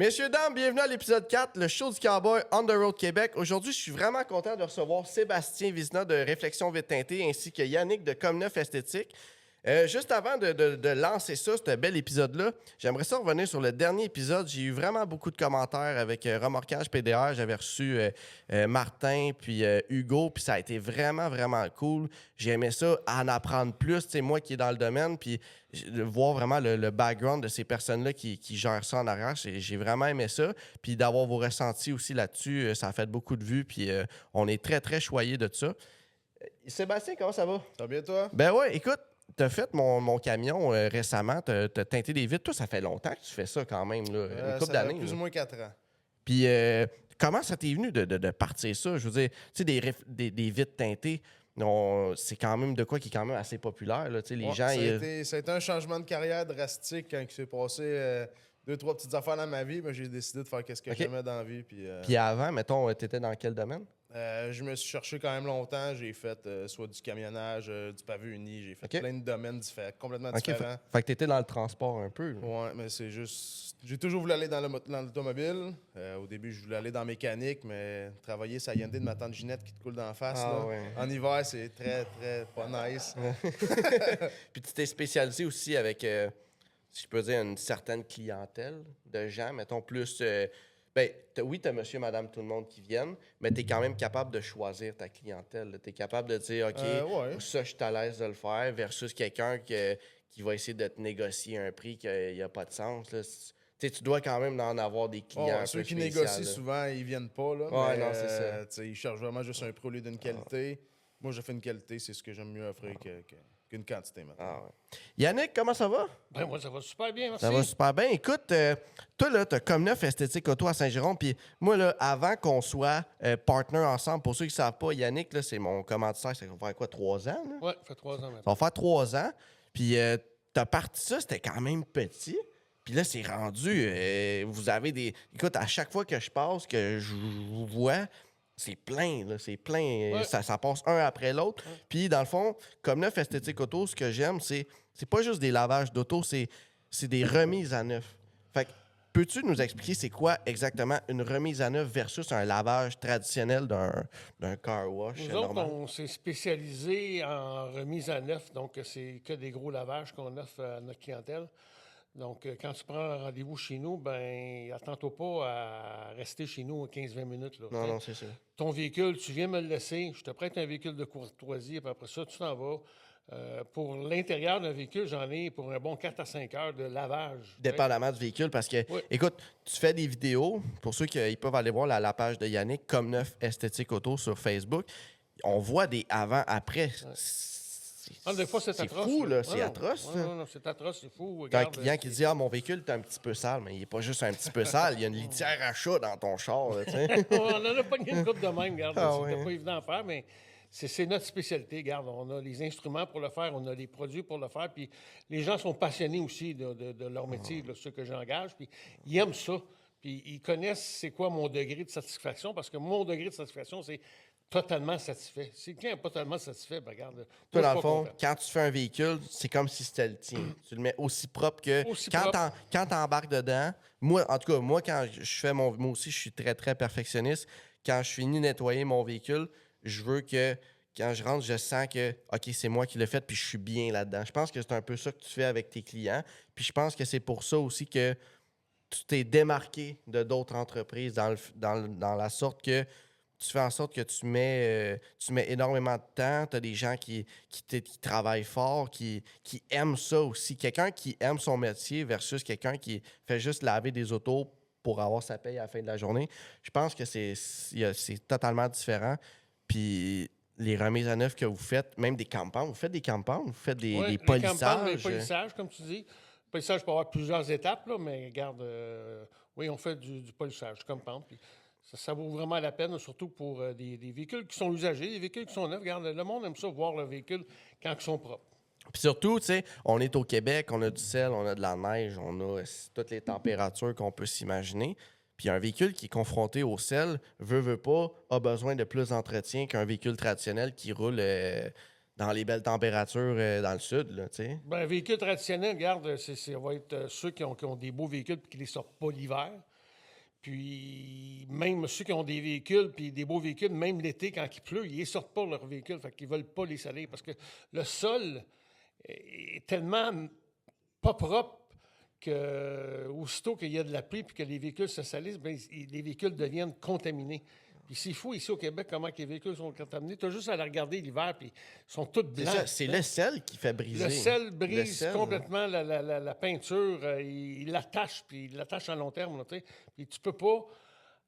Messieurs, dames, bienvenue à l'épisode 4, le show du Cowboy on the Road Québec. Aujourd'hui, je suis vraiment content de recevoir Sébastien Vizina de Réflexion Vite Teintée ainsi que Yannick de Comme Neuf Esthétique. Juste avant de lancer ça, ce bel épisode-là, j'aimerais ça revenir sur le dernier épisode. J'ai eu vraiment beaucoup de commentaires avec Remorquage PDR. J'avais reçu Martin puis Hugo, puis ça a été vraiment, vraiment cool. J'ai aimé ça, en apprendre plus, tu sais, moi qui est dans le domaine, puis de voir vraiment le background de ces personnes-là qui gèrent ça en arrière. J'ai vraiment aimé ça. Puis d'avoir vos ressentis aussi là-dessus, ça a fait beaucoup de vues, puis on est très, très choyés de ça. Sébastien, comment ça va? Ça va bien, toi? Ben ouais, écoute, t'as fait mon camion récemment, t'as teinté des vitres. Toi, ça fait longtemps que tu fais ça quand même, là, une couple d'années. Plus là. ou moins 4 ans. Puis comment ça t'est venu de partir ça? Je veux dire, tu sais, des vitres teintées, c'est quand même de quoi qui est quand même assez populaire. Là. Tu sais, les Ouais, gens... ça a été un changement de carrière drastique quand il s'est passé 2-3 petites affaires dans ma vie. Ben, j'ai décidé de faire ce que Ok. j'aimais dans la vie. Puis avant, mettons, t'étais dans quel domaine? Je me suis cherché quand même longtemps. J'ai fait soit du camionnage, du pavé uni. J'ai fait Ok. plein de domaines complètement OK, différents. fait que t'étais dans le transport un peu. Là. Ouais, mais c'est juste. J'ai toujours voulu aller dans l'automobile. Au début, je voulais aller dans la mécanique, mais travailler ça Hyundai de ma tante Ginette qui te coule d'en face. Ah là. ouais. En hiver, c'est très, très pas nice. Puis tu t'es spécialisé aussi avec, si je peux dire, une certaine clientèle de gens, mettons plus... oui, tu as monsieur, madame, tout le monde qui viennent, mais tu es quand même capable de choisir ta clientèle. Tu es capable de dire, OK, Ouais. ça, je suis à l'aise de le faire, versus quelqu'un qui va essayer de te négocier un prix qui n'a pas de sens. Là. Tu dois quand même en avoir des clients un Ceux peu qui spéciaux, négocient là. souvent, ils viennent pas. Là, Ouais, mais, non, c'est ça. tu sais, ils cherchent vraiment juste un prix au lieu d'une qualité. Moi, je fais une qualité, c'est ce que j'aime mieux offrir qu'une quantité maintenant. Ah ouais. Yannick, comment ça va? Ben, moi, ça va super bien, merci. Ça va super bien. Écoute, toi, là, t'as Comme Neuf Esthétique Auto à Saint-Jérôme. Puis moi, là, avant qu'on soit partner ensemble, pour ceux qui ne savent pas, Yannick, là, c'est mon commanditaire. Ça va faire quoi, 3 ans? Là? Ouais, ça fait 3 ans Ça maintenant. va faire 3 ans. Puis t'as parti ça, c'était quand même petit. Puis là, c'est rendu. Vous avez des. Écoute, à chaque fois que je passe, que je vous vois, c'est plein, là. C'est plein. Ouais. Ça passe un après l'autre. Puis, dans le fond, Comme Neuf Esthétique Auto, ce que j'aime, c'est pas juste des lavages d'auto, c'est des remises à neuf. Fait que, peux-tu nous expliquer c'est quoi exactement une remise à neuf versus un lavage traditionnel d'un car wash Nous autres, normal? on s'est spécialisé en remise à neuf, donc c'est que des gros lavages qu'on offre à notre clientèle. Donc, quand tu prends un rendez-vous chez nous, ben, attends-toi pas à rester chez nous 15-20 minutes. Là, Non, non, c'est ça. Ton véhicule, tu viens me le laisser, je te prête un véhicule de courtoisie, et puis après ça, tu t'en vas. Pour l'intérieur d'un véhicule, j'en ai pour un bon 4 à 5 heures de lavage. Dépendamment du véhicule, parce que, Oui. écoute, tu fais des vidéos, pour ceux qui peuvent aller voir la page de Yannick, Comme Neuf Esthétique Auto sur Facebook, on voit des avant-après. Des fois, c'est atroce. fou, là, Ah c'est non. atroce. Ah ça. non, c'est atroce, c'est fou. T'as un Regarde, client qui dit « Ah, mon véhicule est un petit peu sale », mais il n'est pas juste un petit peu sale, il y a une litière à chat dans ton char, là, tu sais. On en a pas une coupe de même, regarde. Ah C'était ouais. pas évident à faire, mais c'est notre spécialité. Regarde, on a les instruments pour le faire, on a les produits pour le faire, puis les gens sont passionnés aussi de leur métier, là, ceux que j'engage, puis ils aiment ça. Puis ils connaissent c'est quoi mon degré de satisfaction, parce que mon degré de satisfaction, c'est totalement satisfait. Si le client n'est pas totalement satisfait, ben regarde. Toi, moi, dans je le suis pas fond, content. quand tu fais un véhicule, c'est comme si c'était le tien. Tu le mets aussi propre que Aussi quand propre. quand t'embarques dedans. Moi, en tout cas, moi, quand je fais moi aussi, je suis très, très perfectionniste. Quand je finis de nettoyer mon véhicule, je veux que quand je rentre, je sens que, OK, c'est moi qui l'ai fait, puis je suis bien là-dedans. Je pense que c'est un peu ça que tu fais avec tes clients. Puis je pense que c'est pour ça aussi que tu t'es démarqué de d'autres entreprises dans la sorte que tu fais en sorte que tu mets énormément de temps. Tu as des gens qui travaillent fort, qui aiment ça aussi. Quelqu'un qui aime son métier versus quelqu'un qui fait juste laver des autos pour avoir sa paye à la fin de la journée. Je pense que c'est totalement différent. Puis les remises à neuf que vous faites, même des campagnes, vous faites des campagnes, vous faites des Ouais, les polissages. campagnes, les polissages, comme tu dis. Le polissage peut avoir plusieurs étapes, là, mais regarde, oui, on fait du polissage, comme pente. Puis ça vaut vraiment la peine, surtout pour des véhicules qui sont usagés, des véhicules qui sont neufs. Regarde, le monde aime ça, voir le véhicule quand ils sont propres. Puis surtout, tu sais, on est au Québec, on a du sel, on a de la neige, on a toutes les températures qu'on peut s'imaginer. Puis un véhicule qui est confronté au sel, veut pas, a besoin de plus d'entretien qu'un véhicule traditionnel qui roule dans les belles températures dans le sud, là, tu sais. Ben, un véhicule traditionnel, regarde, ça va être ceux qui ont des beaux véhicules et qui ne les sortent pas l'hiver. Puis même ceux qui ont des véhicules, puis des beaux véhicules, même l'été, quand il pleut, ils ne sortent pas leurs véhicules. Fait qu'ils ne veulent pas les salir parce que le sol est tellement pas propre que aussitôt qu'il y a de la pluie puis que les véhicules se salissent, bien, les véhicules deviennent contaminés. Puis c'est fou ici au Québec comment que les véhicules sont contaminés. Tu as juste à les regarder l'hiver, puis ils sont tous C'est blancs. ça, c'est le sel qui fait briser. Le sel brise Le sel, complètement la peinture. Il l'attache, puis il l'attache à long terme. Là, tu sais. Puis tu peux pas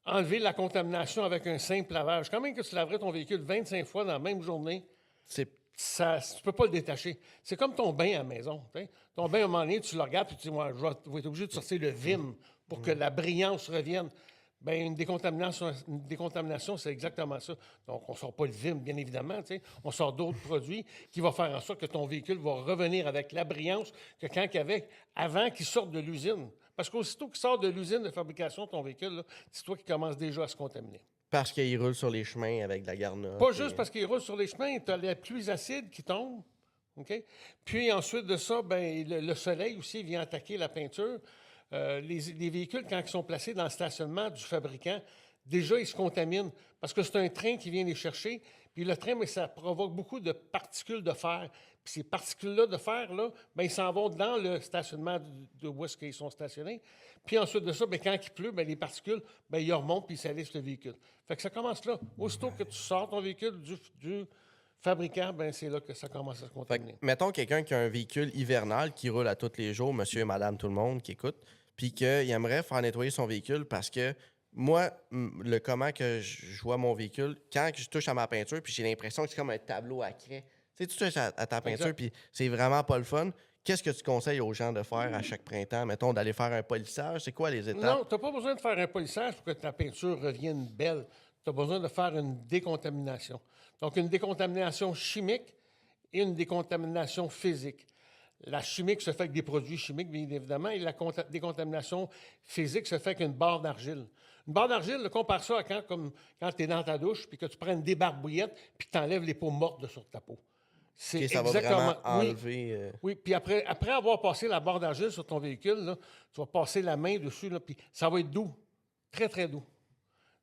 enlever la contamination avec un simple lavage. Quand même que tu laverais ton véhicule 25 fois dans la même journée, C'est tu ne peux pas le détacher. C'est comme ton bain à la maison. Tu sais. Ton bain, à un moment donné, tu le regardes, puis tu dis, moi, je vais être obligé de sortir le Vim pour que la brillance revienne. Bien, une décontamination, c'est exactement ça. Donc, on ne sort pas le Vim, bien évidemment. Tu sais. On sort d'autres produits qui vont faire en sorte que ton véhicule va revenir avec la brillance que quand il y avait avant qu'il sorte de l'usine. Parce qu'aussitôt qu'il sort de l'usine de fabrication de ton véhicule, là, c'est toi qui commences déjà à se contaminer. parce qu'il roule sur les chemins avec de la garnotte. Pas juste parce qu'il roule sur les chemins, tu as les pluies acides qui tombent. OK? Puis ensuite de ça, ben, le soleil aussi vient attaquer la peinture. Les véhicules, quand ils sont placés dans le stationnement du fabricant, déjà, ils se contaminent parce que c'est un train qui vient les chercher. Puis le train, mais ça provoque beaucoup de particules de fer. Puis ces particules-là de fer-là, ben, ils s'en vont dans le stationnement de où est-ce qu'ils sont stationnés. Puis ensuite de ça, ben, quand il pleut, ben, les particules, ben, ils remontent puis ils salissent le véhicule. Fait que ça commence là. Aussitôt que tu sors ton véhicule du fabricant, ben, c'est là que ça commence à se Fait contaminer. que, mettons quelqu'un qui a un véhicule hivernal qui roule à tous les jours, monsieur et madame, tout le monde qui écoute, puis qu'il aimerait faire nettoyer son véhicule parce que moi, le comment que je vois mon véhicule, quand je touche à ma peinture, puis j'ai l'impression que c'est comme un tableau à craie. Tu sais, tu touches à ta peinture, Exact. puis c'est vraiment pas le fun. Qu'est-ce que tu conseilles aux gens de faire à chaque printemps? Mettons, d'aller faire un polissage. C'est quoi les étapes? Non, tu n'as pas besoin de faire un polissage pour que ta peinture revienne belle. Tu as besoin de faire une décontamination. Donc, une décontamination chimique et une décontamination physique. La chimique se fait avec des produits chimiques, bien évidemment, et la décontamination physique se fait avec une barre d'argile. Une barre d'argile, là, compare ça à quand tu es dans ta douche puis que tu prends une débarbouillette puis que tu enlèves les peaux mortes de sur ta peau. C'est Ok, ça va vraiment enlever. Oui, puis après avoir passé la barre d'argile sur ton véhicule, là, tu vas passer la main dessus, là, puis ça va être doux, très, très doux.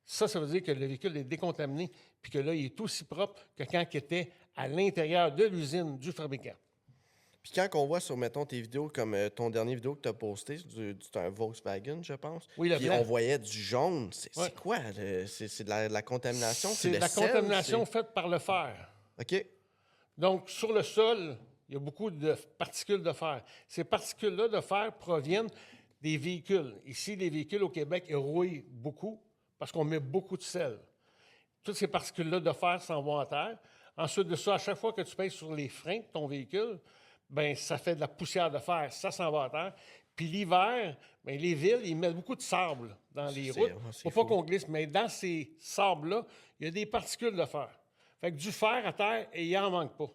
Ça veut dire que le véhicule est décontaminé, puis que là, il est aussi propre que quand il était à l'intérieur de l'usine du fabricant. Puis quand on voit sur, mettons, tes vidéos, comme ton dernier vidéo que tu as posté, c'est un Volkswagen, je pense. Oui, le Puis blanc. on voyait du jaune. C'est Ouais. quoi? C'est de la contamination? C'est le de la sel, contamination faite par le fer. OK. Donc, sur le sol, il y a beaucoup de particules de fer. Ces particules-là de fer proviennent des véhicules. Ici, les véhicules au Québec rouillent beaucoup parce qu'on met beaucoup de sel. Toutes ces particules-là de fer s'en vont à terre. Ensuite de ça, à chaque fois que tu pèses sur les freins de ton véhicule, ben ça fait de la poussière de fer, ça s'en va à terre. Puis l'hiver, ben les villes, ils mettent beaucoup de sable dans les routes c'est pour fou. pas qu'on glisse. Mais dans ces sables-là, il y a des particules de fer. Fait que du fer à terre, et il n'en manque pas.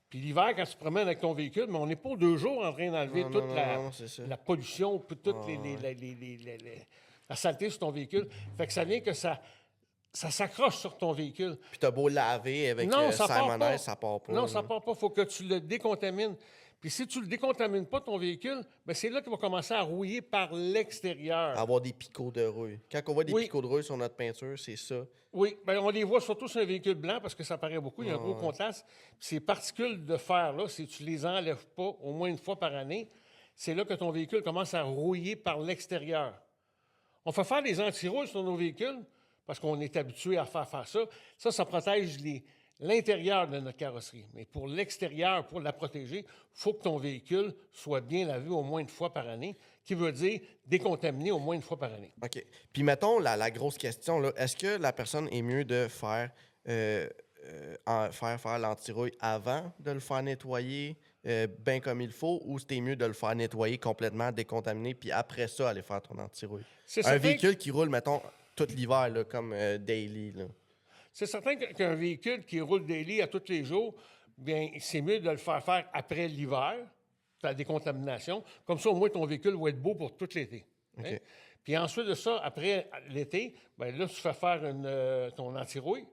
Puis l'hiver, quand tu te promènes avec ton véhicule, mais on n'est pas 2 jours en train d'enlever toute c'est ça. la pollution, puis toute la saleté sur ton véhicule. Fait que ça vient que ça s'accroche sur ton véhicule. Puis t'as beau laver avec Non, ça part Simonite, pas. ça part pas. Non, là. ça part pas. Il faut que tu le décontamines. Puis si tu le décontamines pas, ton véhicule, ben c'est là qu'il va commencer à rouiller par l'extérieur. Avoir des picots de rouille. Quand on voit des Oui. picots de rouille sur notre peinture, c'est ça. Oui, bien, on les voit surtout sur un véhicule blanc parce que ça paraît beaucoup, il y a un gros contraste. Puis ces particules de fer-là, si tu les enlèves pas au moins une fois par année, c'est là que ton véhicule commence à rouiller par l'extérieur. On fait faire des anti-rouilles sur nos véhicules parce qu'on est habitué à faire ça. Ça protège l'intérieur de notre carrosserie. Mais pour l'extérieur, pour la protéger, il faut que ton véhicule soit bien lavé au moins une fois par année, qui veut dire décontaminé au moins une fois par année. OK. Puis mettons la grosse question, là, est-ce que la personne est mieux de faire faire l'antirouille avant de le faire nettoyer bien comme il faut, ou c'était mieux de le faire nettoyer complètement, décontaminé, puis après ça, aller faire ton antirouille? C'est Un certain véhicule qui roule, mettons, tout l'hiver, là, comme daily. Là. C'est certain qu'un véhicule qui roule daily à tous les jours, bien, c'est mieux de le faire après l'hiver, la décontamination. Comme ça, au moins, ton véhicule va être beau pour tout l'été. Hein? OK. Puis ensuite de ça, après l'été, bien là, tu fais faire ton antirouille.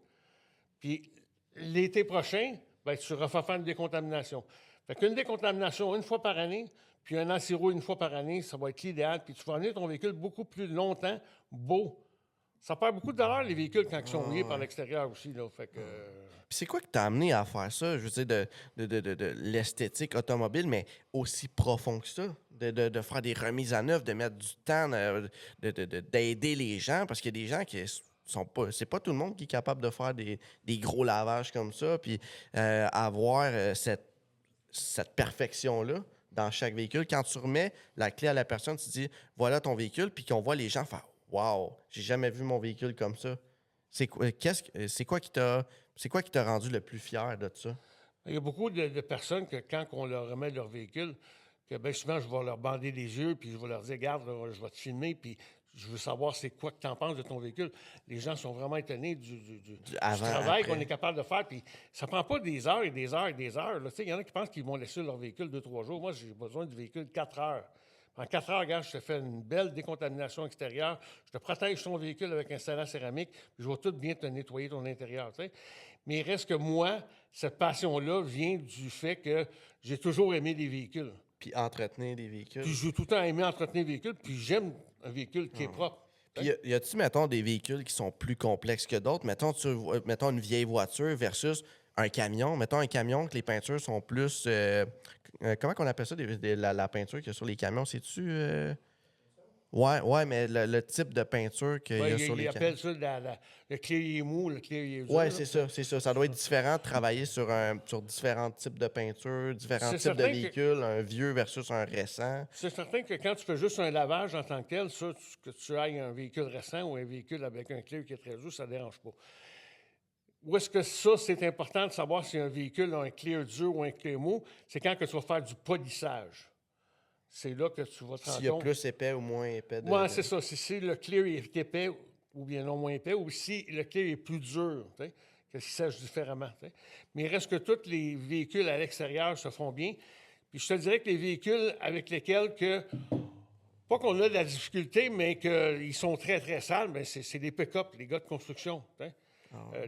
Puis l'été prochain, bien, tu refais faire une décontamination. Fait qu'une décontamination une fois par année, puis un anti-rouille une fois par année, ça va être l'idéal. Puis tu vas amener ton véhicule beaucoup plus longtemps, beau. Ça perd beaucoup de valeur, les véhicules, quand ils sont rouillés par l'extérieur aussi. Là. Fait que, Puis c'est quoi qui t'a amené à faire ça? Je veux dire, de l'esthétique automobile, mais aussi profond que ça. De faire des remises à neuf, de mettre du temps, d'aider les gens, parce qu'il y a des gens qui sont pas... C'est pas tout le monde qui est capable de faire des gros lavages comme ça, puis avoir cette perfection-là dans chaque véhicule. Quand tu remets la clé à la personne, tu dis, voilà ton véhicule, puis qu'on voit les gens faire, wow, j'ai jamais vu mon véhicule comme ça. C'est quoi qui t'a rendu le plus fier de ça? il y a beaucoup de personnes que quand on leur remet leur véhicule, que bien souvent, je vais leur bander les yeux, puis je vais leur dire, regarde, là, je vais te filmer, puis je veux savoir c'est quoi que tu en penses de ton véhicule. Les gens sont vraiment étonnés du Avant, travail après. qu'on est capable de faire. Puis ça prend pas des heures et des heures et des heures. Il y en a qui pensent qu'ils vont laisser leur véhicule 2-3 jours. Moi, j'ai besoin du véhicule 4 heures. En 4 heures, regarde, je te fais une belle décontamination extérieure. Je te protège ton véhicule avec un scellant céramique, puis je vais tout bien te nettoyer ton intérieur. Tu sais. Mais il reste que moi, cette passion-là vient du fait que j'ai toujours aimé les véhicules. Puis entretenir des véhicules. Puis j'ai tout le temps aimé entretenir les véhicules, puis j'aime un véhicule qui est propre. Puis y a-tu, mettons, des véhicules qui sont plus complexes que d'autres? Mettons une vieille voiture versus un camion. Mettons un camion que les peintures sont plus... comment qu'on appelle ça, la peinture qu'il y a sur les camions? C'est-tu... Ouais, mais le type de peinture qu'il y a sur les Ils camions. appellent ça le clear mou, le clear dur. Oui, là. c'est ça. Ça doit être différent de travailler sur différents types de peinture, différents C'est types de certain que- véhicules, un vieux versus un récent. C'est certain que quand tu fais juste un lavage en tant que tel, ça, que tu ailles un véhicule récent ou un véhicule avec un clear qui est très dur, ça ne dérange pas. Où est-ce que ça, c'est important de savoir si un véhicule a un clear dur ou un clear mou? C'est quand que tu vas faire du polissage. C'est là que tu vas te S'il rendre y a compte. plus épais ou moins épais. Oui, c'est ça. Si le clear est épais ou bien non moins épais, ou si le clear est plus dur, tu sais, que s'il sèche différemment. Tu sais. Mais il reste que tous les véhicules à l'extérieur se font bien. Puis je te dirais que les véhicules avec lesquels pas qu'on a de la difficulté, mais qu'ils sont très, très sales, bien, c'est des pick-up, les gars de construction. Tu sais.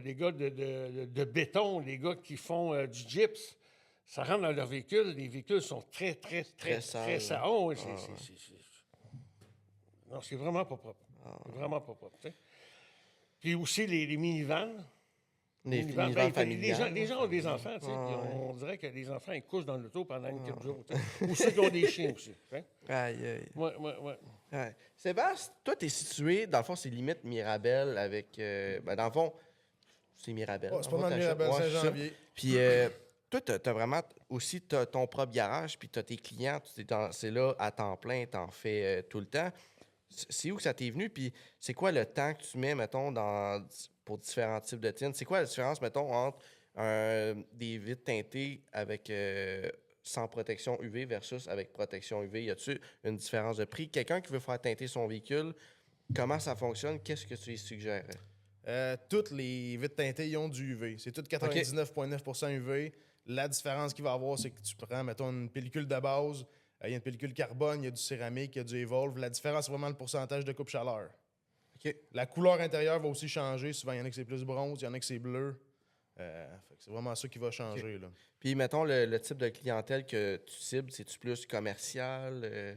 Les gars de béton, les gars qui font du gyps. Ça rentre dans leur véhicule. Les véhicules sont très, très, très, très sales. Oh, oui, non, c'est vraiment pas propre. C'est vraiment pas propre. Tu sais. Puis aussi les minivans. Les Minivans, minivans ben, familiales. les gens ont des enfants, tu sais, puis on dirait que les enfants, ils couchent dans l'auto pendant une couple de jours. Tu sais. Ou ceux qui ont des chiens aussi. Tu sais. Aïe, aïe. Ouais. Ouais. Sébastien, toi, t'es situé, dans le fond, c'est limite Mirabel avec... dans le fond, c'est Mirabel. Oh, c'est Dans pas le mal fond, Mirabel, t'achètes. Ouais, c'est ça. Saint-Janvier. Puis toi, t'as vraiment aussi ton propre garage, puis t'as tes clients, c'est là à temps plein, t'en fais tout le temps. C'est où que ça t'est venu? Puis c'est quoi le temps que tu mets, mettons, pour différents types de tintes? C'est quoi la différence, mettons, entre des vitres teintées avec sans protection UV versus avec protection UV? Y a-tu une différence de prix? Quelqu'un qui veut faire teinter son véhicule, comment ça fonctionne? Qu'est-ce que tu lui suggérerais? Toutes les vitres teintées, ils ont du UV. C'est tout 99,9% UV. La différence qu'il va y avoir, c'est que tu prends, mettons, une pellicule de base, il y a une pellicule carbone, il y a du céramique, il y a du Evolve. La différence, c'est vraiment le pourcentage de coupe-chaleur. OK. La couleur intérieure va aussi changer. Souvent, il y en a que c'est plus bronze, il y en a que c'est bleu. Fait que c'est vraiment ça qui va changer. Là. Puis, mettons, le type de clientèle que tu cibles, c'est-tu plus commercial?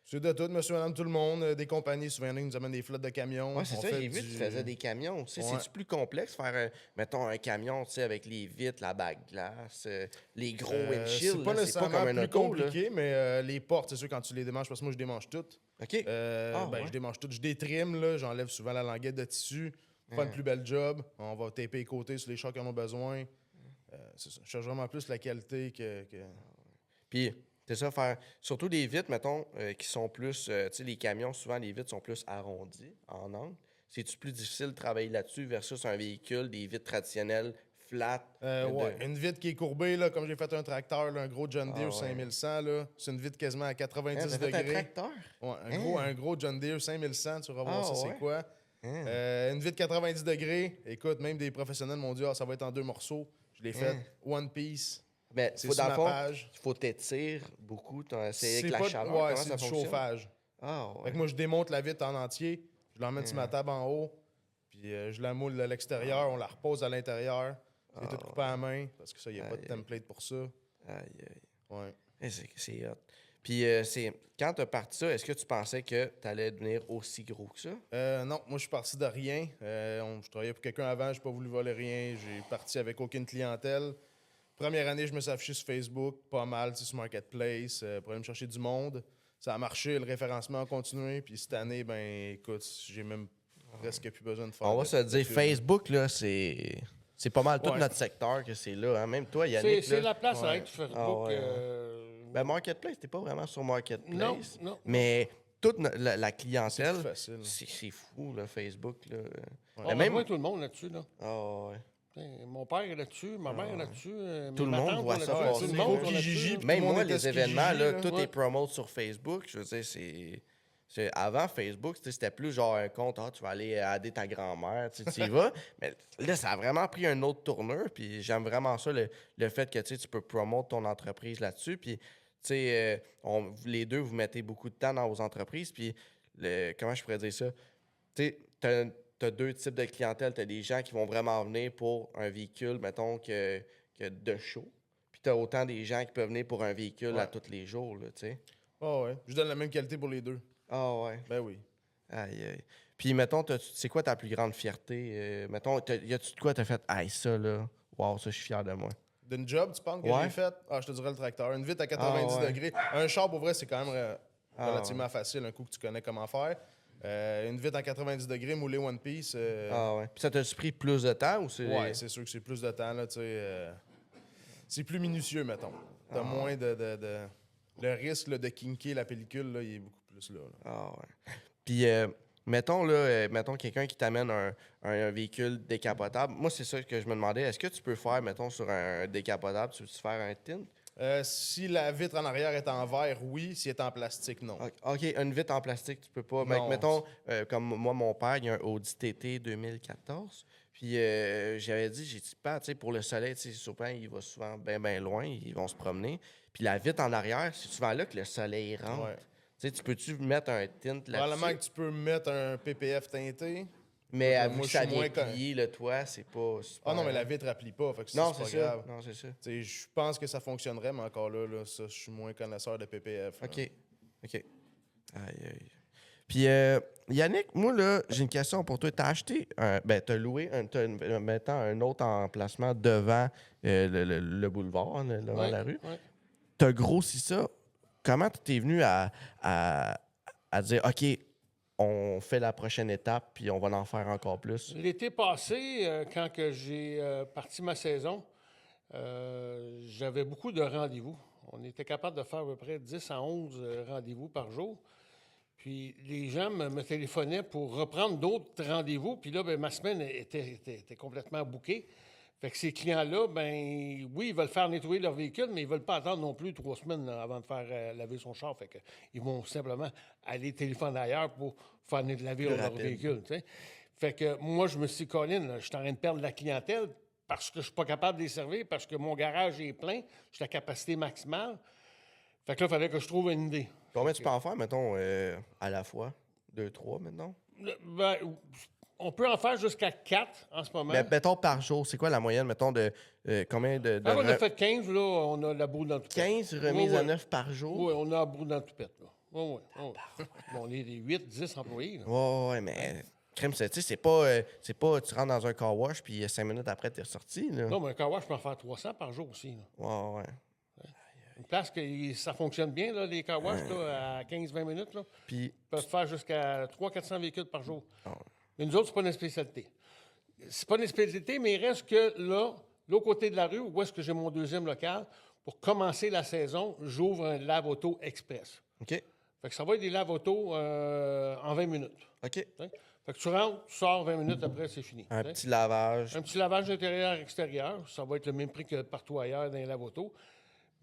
C'est de tout, monsieur, madame, tout le monde. Des compagnies, souvent, il y en a qui nous amènent des flottes de camions. Oui, c'est On ça, fait j'ai vu que tu faisais des camions aussi. Ouais. C'est-tu plus complexe faire, mettons, un camion, tu sais, avec les vitres, la bague glace, les gros windshields? C'est pas là, nécessairement comme un plus auto, là. compliqué, mais les portes, c'est sûr, quand tu les démanges, parce que moi, je démange toutes. OK. Ouais. Ouais. Je démange toutes. Je détrime, là, j'enlève souvent la languette de tissu. Faire une plus belle job. On va taper les côtés sur les chars qui en ont besoin. C'est ça. Je cherche vraiment plus la qualité que... Puis, c'est ça, faire surtout des vitres, mettons, qui sont plus. Tu sais, les camions, souvent, les vitres sont plus arrondies en angle. C'est-tu plus difficile de travailler là-dessus versus un véhicule, des vitres traditionnelles, flat? Ouais, une vitre qui est courbée, là, comme j'ai fait un tracteur, là, un gros John Deere ouais. 5100, là, c'est une vitre quasiment à 90 Hein, t'as fait un degrés. tracteur? Ouais, un gros John Deere 5100, tu vas voir Ah, ça, c'est ouais. quoi. Hein. Une vitre 90 degrés, écoute, même des professionnels m'ont dit, ça va être en 2 morceaux. Je l'ai fait one piece. Mais C'est faut, sur dans ma le fond, page. il faut t'étirer beaucoup. C'est avec C'est la pas- chaleur, ouais, comment c'est ça du fonctionne? chauffage. Ah, Fait ouais. que moi, je démonte la vitre en entier, je l'emmène sur ma table en haut, puis je la moule de l'extérieur, on la repose à l'intérieur. C'est tout coupé à la main, parce que ça, il n'y a pas de template pour ça. Aïe, aïe. Ouais. C'est hot. Puis quand tu as parti ça, est-ce que tu pensais que tu allais devenir aussi gros que ça? Non, moi, je suis parti de rien. Je travaillais pour quelqu'un avant, j'ai pas voulu voler rien. J'ai parti avec aucune clientèle. Première année, je me suis affiché sur Facebook, pas mal, sur Marketplace, pour aller me chercher du monde. Ça a marché, le référencement a continué. Puis cette année, ben écoute, j'ai même presque plus besoin de faire. On va se dire, pub. Facebook, là, c'est pas mal tout Ouais. notre secteur que c'est là. Hein? Même toi, Yannick. C'est là, la place à ouais. être Facebook. Ah ouais, Ben, Marketplace, t'es pas vraiment sur Marketplace. Non, non. Mais toute la clientèle, C'est plus facile. c'est fou, là, Facebook. Là. On Ben, même... rejoint tout le monde là-dessus. Là. Ah ouais. Mon père est là-dessus, ma mère est là-dessus. Tout le ma monde tante voit est ça là-dessus, passer. Tout le monde Faut est qu'il là-dessus, gigi, là. puis Même tout le monde moi, était les ce qu'il événements, gigi, là, là. tout Ouais. est promote sur Facebook. Je veux dire, avant Facebook, c'était plus genre un compte, tu vas aller aider ta grand-mère, tu y vas. Mais là, ça a vraiment pris un autre tournure. Puis j'aime vraiment ça, le fait que tu peux promote ton entreprise là-dessus. Puis, tu sais, les deux, vous mettez beaucoup de temps dans vos entreprises. Puis, comment je pourrais dire ça? Tu sais, t'as deux types de clientèle. T'as des gens qui vont vraiment venir pour un véhicule, mettons, que de show. Puis, t'as autant des gens qui peuvent venir pour un véhicule à Ouais. tous les jours, là, tu sais. Ah ouais. Je donne la même qualité pour les deux. Ah ouais. Ben oui. Aïe, aïe. Puis, mettons, c'est quoi ta plus grande fierté? Mettons, y a-tu de quoi t'as fait? Aïe, ça, là. Wow, ça, je suis fier de moi. D'une job, tu penses que Ouais. j'ai fait? Ah, je te dirais le tracteur. Une vitre à 90 Ah ouais. degrés. Un char, pour vrai, c'est quand même Ah relativement facile, un coup que tu connais comment faire. Une vitre à 90 degrés, moulée One Piece. Ah ouais. Puis, ça t'a-tu pris plus de temps ou c'est. Ouais, c'est sûr que c'est plus de temps, là, tu sais. C'est plus minutieux, mettons. T'as moins de. Le risque là, de kinker la pellicule, là, il est beaucoup plus là. Ah ouais. Puis, mettons, là, mettons quelqu'un qui t'amène un véhicule décapotable. Moi, c'est ça que je me demandais. Est-ce que tu peux faire, mettons, sur un décapotable, tu veux faire un tint? Si la vitre en arrière est en verre, oui. Si elle est en plastique, non. OK, une vitre en plastique, tu peux pas. Non. Mettons, comme moi, mon père, il y a un Audi TT 2014. Puis j'avais dit, j'ai dit, pas, tu sais, pour le soleil, tu sais, souvent, il va souvent bien loin, ils vont se promener. Puis la vitre en arrière, c'est souvent là que le soleil rentre. Ouais. Tu sais, tu peux-tu mettre un tint Probablement là-dessus? que tu peux mettre un PPF teinté. Mais Moi, vu que je ça suis vient moins plier le toit, c'est pas super. Ah non, mais la vitre applique pas, fait que Non, c'est c'est pas ça. grave. Non, c'est ça. Tu sais, je pense que ça fonctionnerait, mais encore là, ça, je suis moins connaisseur de PPF. là. OK. OK. Aïe, aïe. Puis, Yannick, moi, là, j'ai une question pour toi. T'as acheté, t'as loué, mettant un autre emplacement devant le boulevard, hein, devant Ouais, la rue. ouais. T'as grossi ça. Comment t'es venu à dire, OK, on fait la prochaine étape, puis on va en faire encore plus? L'été passé, quand que j'ai parti ma saison, j'avais beaucoup de rendez-vous. On était capable de faire à peu près 10 à 11 rendez-vous par jour. Puis les gens me téléphonaient pour reprendre d'autres rendez-vous. Puis là, ben, ma semaine était complètement bouquée. Fait que ces clients-là, ben oui, ils veulent faire nettoyer leur véhicule, mais ils ne veulent pas attendre non plus 3 semaines là, avant de faire laver son char. Fait que ils vont simplement aller téléphoner ailleurs pour faire laver leur rapide. véhicule. Tu sais. Fait que moi, je me suis dit, Colin, là, je suis en train de perdre la clientèle parce que je ne suis pas capable de les servir, parce que mon garage est plein, j'ai la capacité maximale. Fait que là, il fallait que je trouve une idée. Combien tu peux en faire, mettons, à la fois? 2, 3, maintenant? Ben, on peut en faire jusqu'à 4 en ce moment. Mais mettons par jour, c'est quoi la moyenne, mettons, de combien de Quand on a fait 15, là, on a la boue dans le toupette. 15 remises Ouais, à ouais. 9 par jour? Oui, on a la boue dans le toupette, là. Oui, oui. Bon, on est des 8, 10 employés, là. Ouais, mais crème, tu sais, c'est pas tu rentres dans un car wash puis 5 minutes après, t'es ressorti, là. Non, mais un car wash, je peux en faire 300 par jour aussi, là. Ouais. Une place que ça fonctionne bien, là, les car wash, là, à 15-20 minutes, là. Puis, Ils peuvent faire jusqu'à 300-400 véhicules par jour. Ah Mais nous autres, c'est pas notre spécialité. C'est pas notre spécialité, mais il reste que là, l'autre côté de la rue, où est-ce que j'ai mon deuxième local, pour commencer la saison, j'ouvre un lave-auto express. OK, Fait que ça va être des lave-auto en 20 minutes. OK. T'sais. Fait que tu rentres, tu sors 20 minutes après, c'est fini. Un T'sais. petit lavage. Un petit lavage intérieur-extérieur, ça va être le même prix que partout ailleurs dans les lave-auto.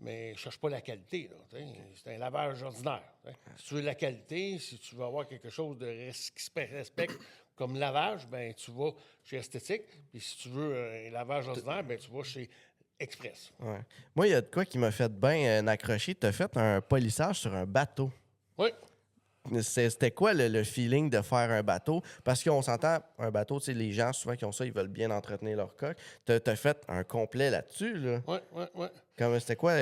Mais je ne cherche pas la qualité. Là, t'sais. C'est un lavage ordinaire. T'sais. Si tu veux de la qualité, si tu veux avoir quelque chose qui se respecte comme lavage, ben tu vas chez Esthétique. Puis si tu veux un lavage ordinaire, ben tu vas chez Express. Ouais. Moi, il y a de quoi qui m'a fait bien accrocher. T'as fait un polissage sur un bateau. Oui. C'était quoi le feeling de faire un bateau? Parce qu'on s'entend, un bateau, tu sais, les gens, souvent qui ont ça, ils veulent bien entretenir leur coque. T'as fait un complet là-dessus, là. Oui. C'était quoi,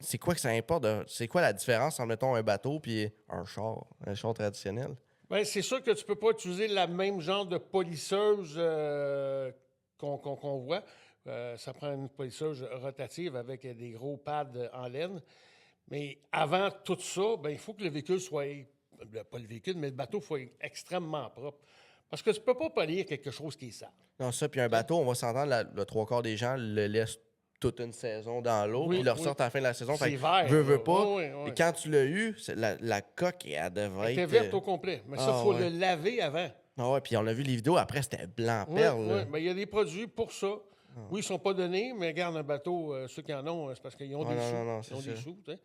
c'est quoi que ça importe? C'est quoi la différence entre, mettons, un bateau puis un char traditionnel? Bien, c'est sûr que tu ne peux pas utiliser le même genre de polisseuse qu'on voit. Ça prend une polisseuse rotative avec des gros pads en laine. Mais avant tout ça, ben, il faut que le véhicule soit, pas le véhicule, mais le bateau soit extrêmement propre. Parce que tu ne peux pas polir quelque chose qui est sale. Non, ça, puis un bateau, on va s'entendre, le trois quarts des gens le laissent toute une saison dans l'eau, Oui, puis ils le oui. ressortent à la fin de la saison. C'est Fait que, vert, veux là. pas. Oui, oui. Et quand tu l'as eu, la coque, elle Elle devait était être. verte au complet. Mais ça, il faut ouais. le laver avant. Ah ouais, puis on a vu les vidéos, après, c'était blanc Oui, perle. oui. là. Mais il y a des produits pour ça. Oui, ils ne sont pas donnés, mais regarde un bateau, ceux qui en ont, c'est parce qu'ils ont Ah, des non, sous. non, non, Ils c'est ont des ça. sous, tu sais.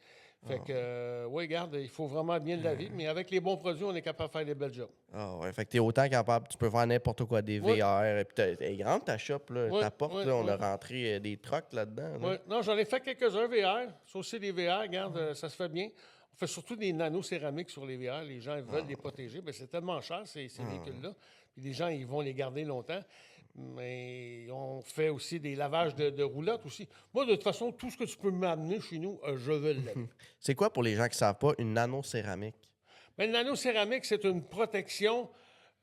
Fait que, oui, regarde, il faut vraiment bien le laver, mais avec les bons produits, on est capable de faire des belles jobs. Ah ouais, fait que t'es autant capable, tu peux faire n'importe quoi, des Oui. VR, et puis elle est grande ta shop, là, Oui, ta porte, oui, là, on oui. a rentré des trucks là-dedans. là. Oui. Non, j'en ai fait quelques-uns VR. Ça aussi, les VR, regarde, ça se fait bien. On fait surtout des nano-céramiques sur les VR. Les gens veulent les protéger. Bien, c'est tellement cher, ces véhicules-là. Puis les gens, ils vont les garder longtemps. Mais on fait aussi des lavages de roulottes aussi. Moi, de toute façon, tout ce que tu peux m'amener chez nous, je veux le laver. C'est quoi, pour les gens qui savent pas, une nano-céramique? Bien, le nano-céramique, c'est une protection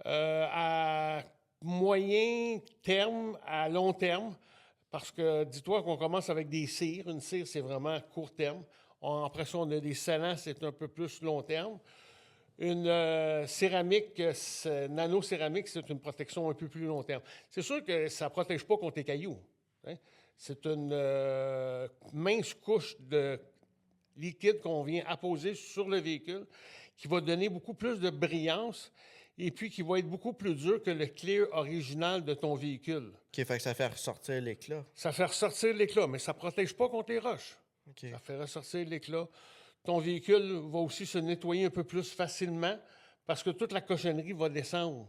à moyen terme, à long terme. Parce que dis-toi qu'on commence avec des cires. Une cire, c'est vraiment court terme. Après ça, on a des scellants, c'est un peu plus long terme. Une céramique, nano-céramique, c'est une protection un peu plus long terme. C'est sûr que ça ne protège pas contre les cailloux. Hein. C'est une mince couche de liquide qu'on vient apposer sur le véhicule qui va donner beaucoup plus de brillance et puis qui va être beaucoup plus dur que le clear original de ton véhicule. OK, fait que ça fait ressortir l'éclat. Ça fait ressortir l'éclat, mais ça ne protège pas contre les roches. OK. Ça fait ressortir l'éclat. Ton véhicule va aussi se nettoyer un peu plus facilement parce que toute la cochonnerie va descendre.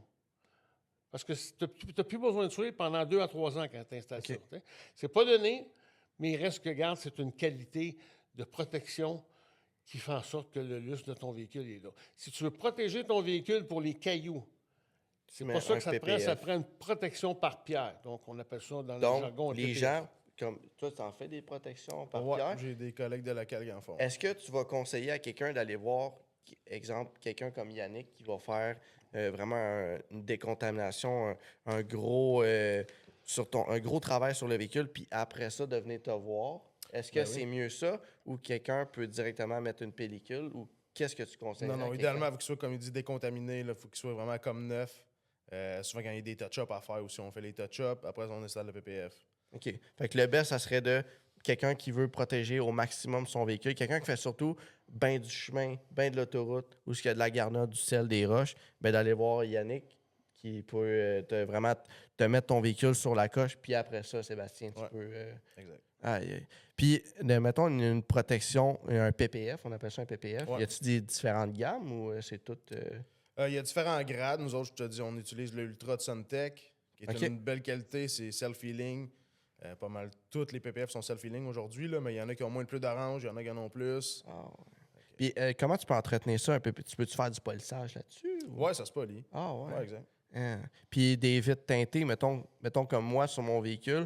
Parce que tu n'as plus besoin de sourire pendant 2 à 3 ans quand tu installes OK. ça. C'est pas donné, mais il reste que, regarde, c'est une qualité de protection qui fait en sorte que le lustre de ton véhicule est là. Si tu veux protéger ton véhicule pour les cailloux, c'est mets pas ça un que ça te prend, PPF. ça te prend une protection par pierre. Donc, on appelle ça dans le Donc, jargon un les PPF. gens, comme toi, tu en fais des protections par Ouais, pierre. j'ai des collègues de local qui en font. Est-ce que tu vas conseiller à quelqu'un d'aller voir, exemple, quelqu'un comme Yannick qui va faire vraiment une décontamination, un gros, un gros travail sur le véhicule, puis après ça, de venir te voir? Est-ce que Ben oui. c'est mieux ça ou quelqu'un peut directement mettre une pellicule ou qu'est-ce que tu conseilles? Non, idéalement, il faut qu'il soit, comme il dit, décontaminé. Il faut qu'il soit vraiment comme neuf. Souvent, quand il y a des touch-ups à faire aussi, on fait les touch-ups. Après, on installe le PPF. OK. Fait que le best, ça serait de quelqu'un qui veut protéger au maximum son véhicule, quelqu'un qui fait surtout ben du chemin, ben de l'autoroute, ou s'il y a de la garnotte, du sel, des roches, ben d'aller voir Yannick qui peut vraiment te mettre ton véhicule sur la coche, puis après ça, Sébastien, tu Ouais. peux... Exact. Aïe, aïe. Puis, mettons une protection, un PPF, on appelle ça un PPF. Ouais. Y a-tu des différentes gammes ou c'est tout... Il y a différents grades. Nous autres, je te dis, on utilise le Ultra de Suntech, qui est OK. une belle qualité. C'est self-healing. Pas mal toutes les PPF sont self-healing aujourd'hui, là, mais il y en a qui ont moins de plus d'orange, il y en a qui en ont plus. Ah, ouais. Puis, comment tu peux entretenir ça un peu? Tu peux-tu faire du polissage là-dessus? ou- Ouais, ça se polie. Ah, ouais. Ouais, exact. Ah. Puis des vitres teintées, mettons comme moi sur mon véhicule,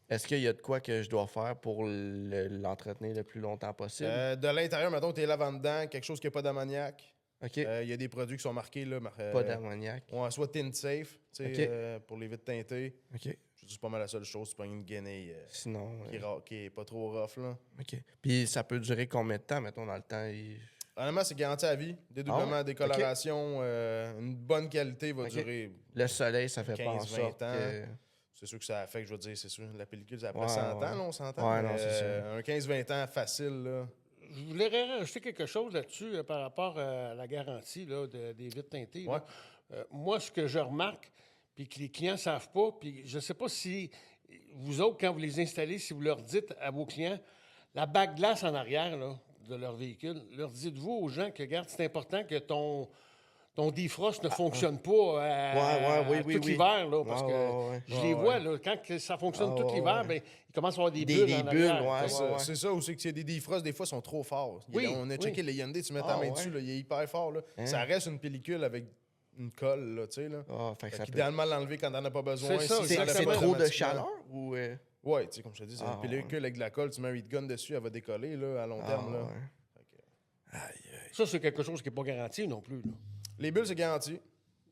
est-ce qu'il y a de quoi que je dois faire pour l'entretenir le plus longtemps possible? De l'intérieur, mettons, tu es là dedans, quelque chose qui n'a pas d'ammoniaque. OK. Il y a des produits qui sont marqués, là, Pas d'ammoniac. ouais, soit tint safe, tu sais, pour les vitres teintées. OK. Je dis, c'est pas mal la seule chose. Tu prends une guenille Sinon. qui est pas trop rough, là. OK. Puis ça peut durer combien de temps, mettons, dans le temps? Honnêtement, c'est garanti à vie. Dédoublement, Ah ouais? décoloration, une bonne qualité va OK. durer Le soleil, ça fait pas en 15-20 sorte ans. que... C'est sûr que ça affecte, je veux dire, c'est sûr. La pellicule, c'est après Ouais, 100 ouais. ans, là, on s'entend. Ouais, non, mais, c'est sûr. Un 15-20 ans facile, là. Je voudrais rajouter quelque chose là-dessus par rapport à la garantie là, des vitres teintées. là. Moi, ce que je remarque, puis que les clients ne savent pas, puis je ne sais pas si vous autres, quand vous les installez, si vous leur dites à vos clients, la bague glace en arrière là, de leur véhicule, leur dites-vous aux gens que, regarde, c'est important que ton defrost ne fonctionne pas tout l'hiver, là, parce que je les vois, là, quand ça fonctionne tout l'hiver, ben, il commence à avoir des bulles en arrière. C'est ça, aussi que c'est des defrosts, des fois, sont trop forts. Oui, on a checké les Hyundai, tu mets ta main dessus, là, il est hyper fort. Là. Ça reste une pellicule avec une colle, là, tu sais. Là. Idéalement, l'enlever quand t'en as pas besoin. C'est trop de chaleur ou... Oui, tu sais, comme je te dis, c'est une pellicule avec de la colle, tu mets un heat gun dessus, elle va décoller là, à long terme. Là. Ça, c'est quelque chose qui n'est pas garanti non plus. Là. Les bulles, c'est garanti.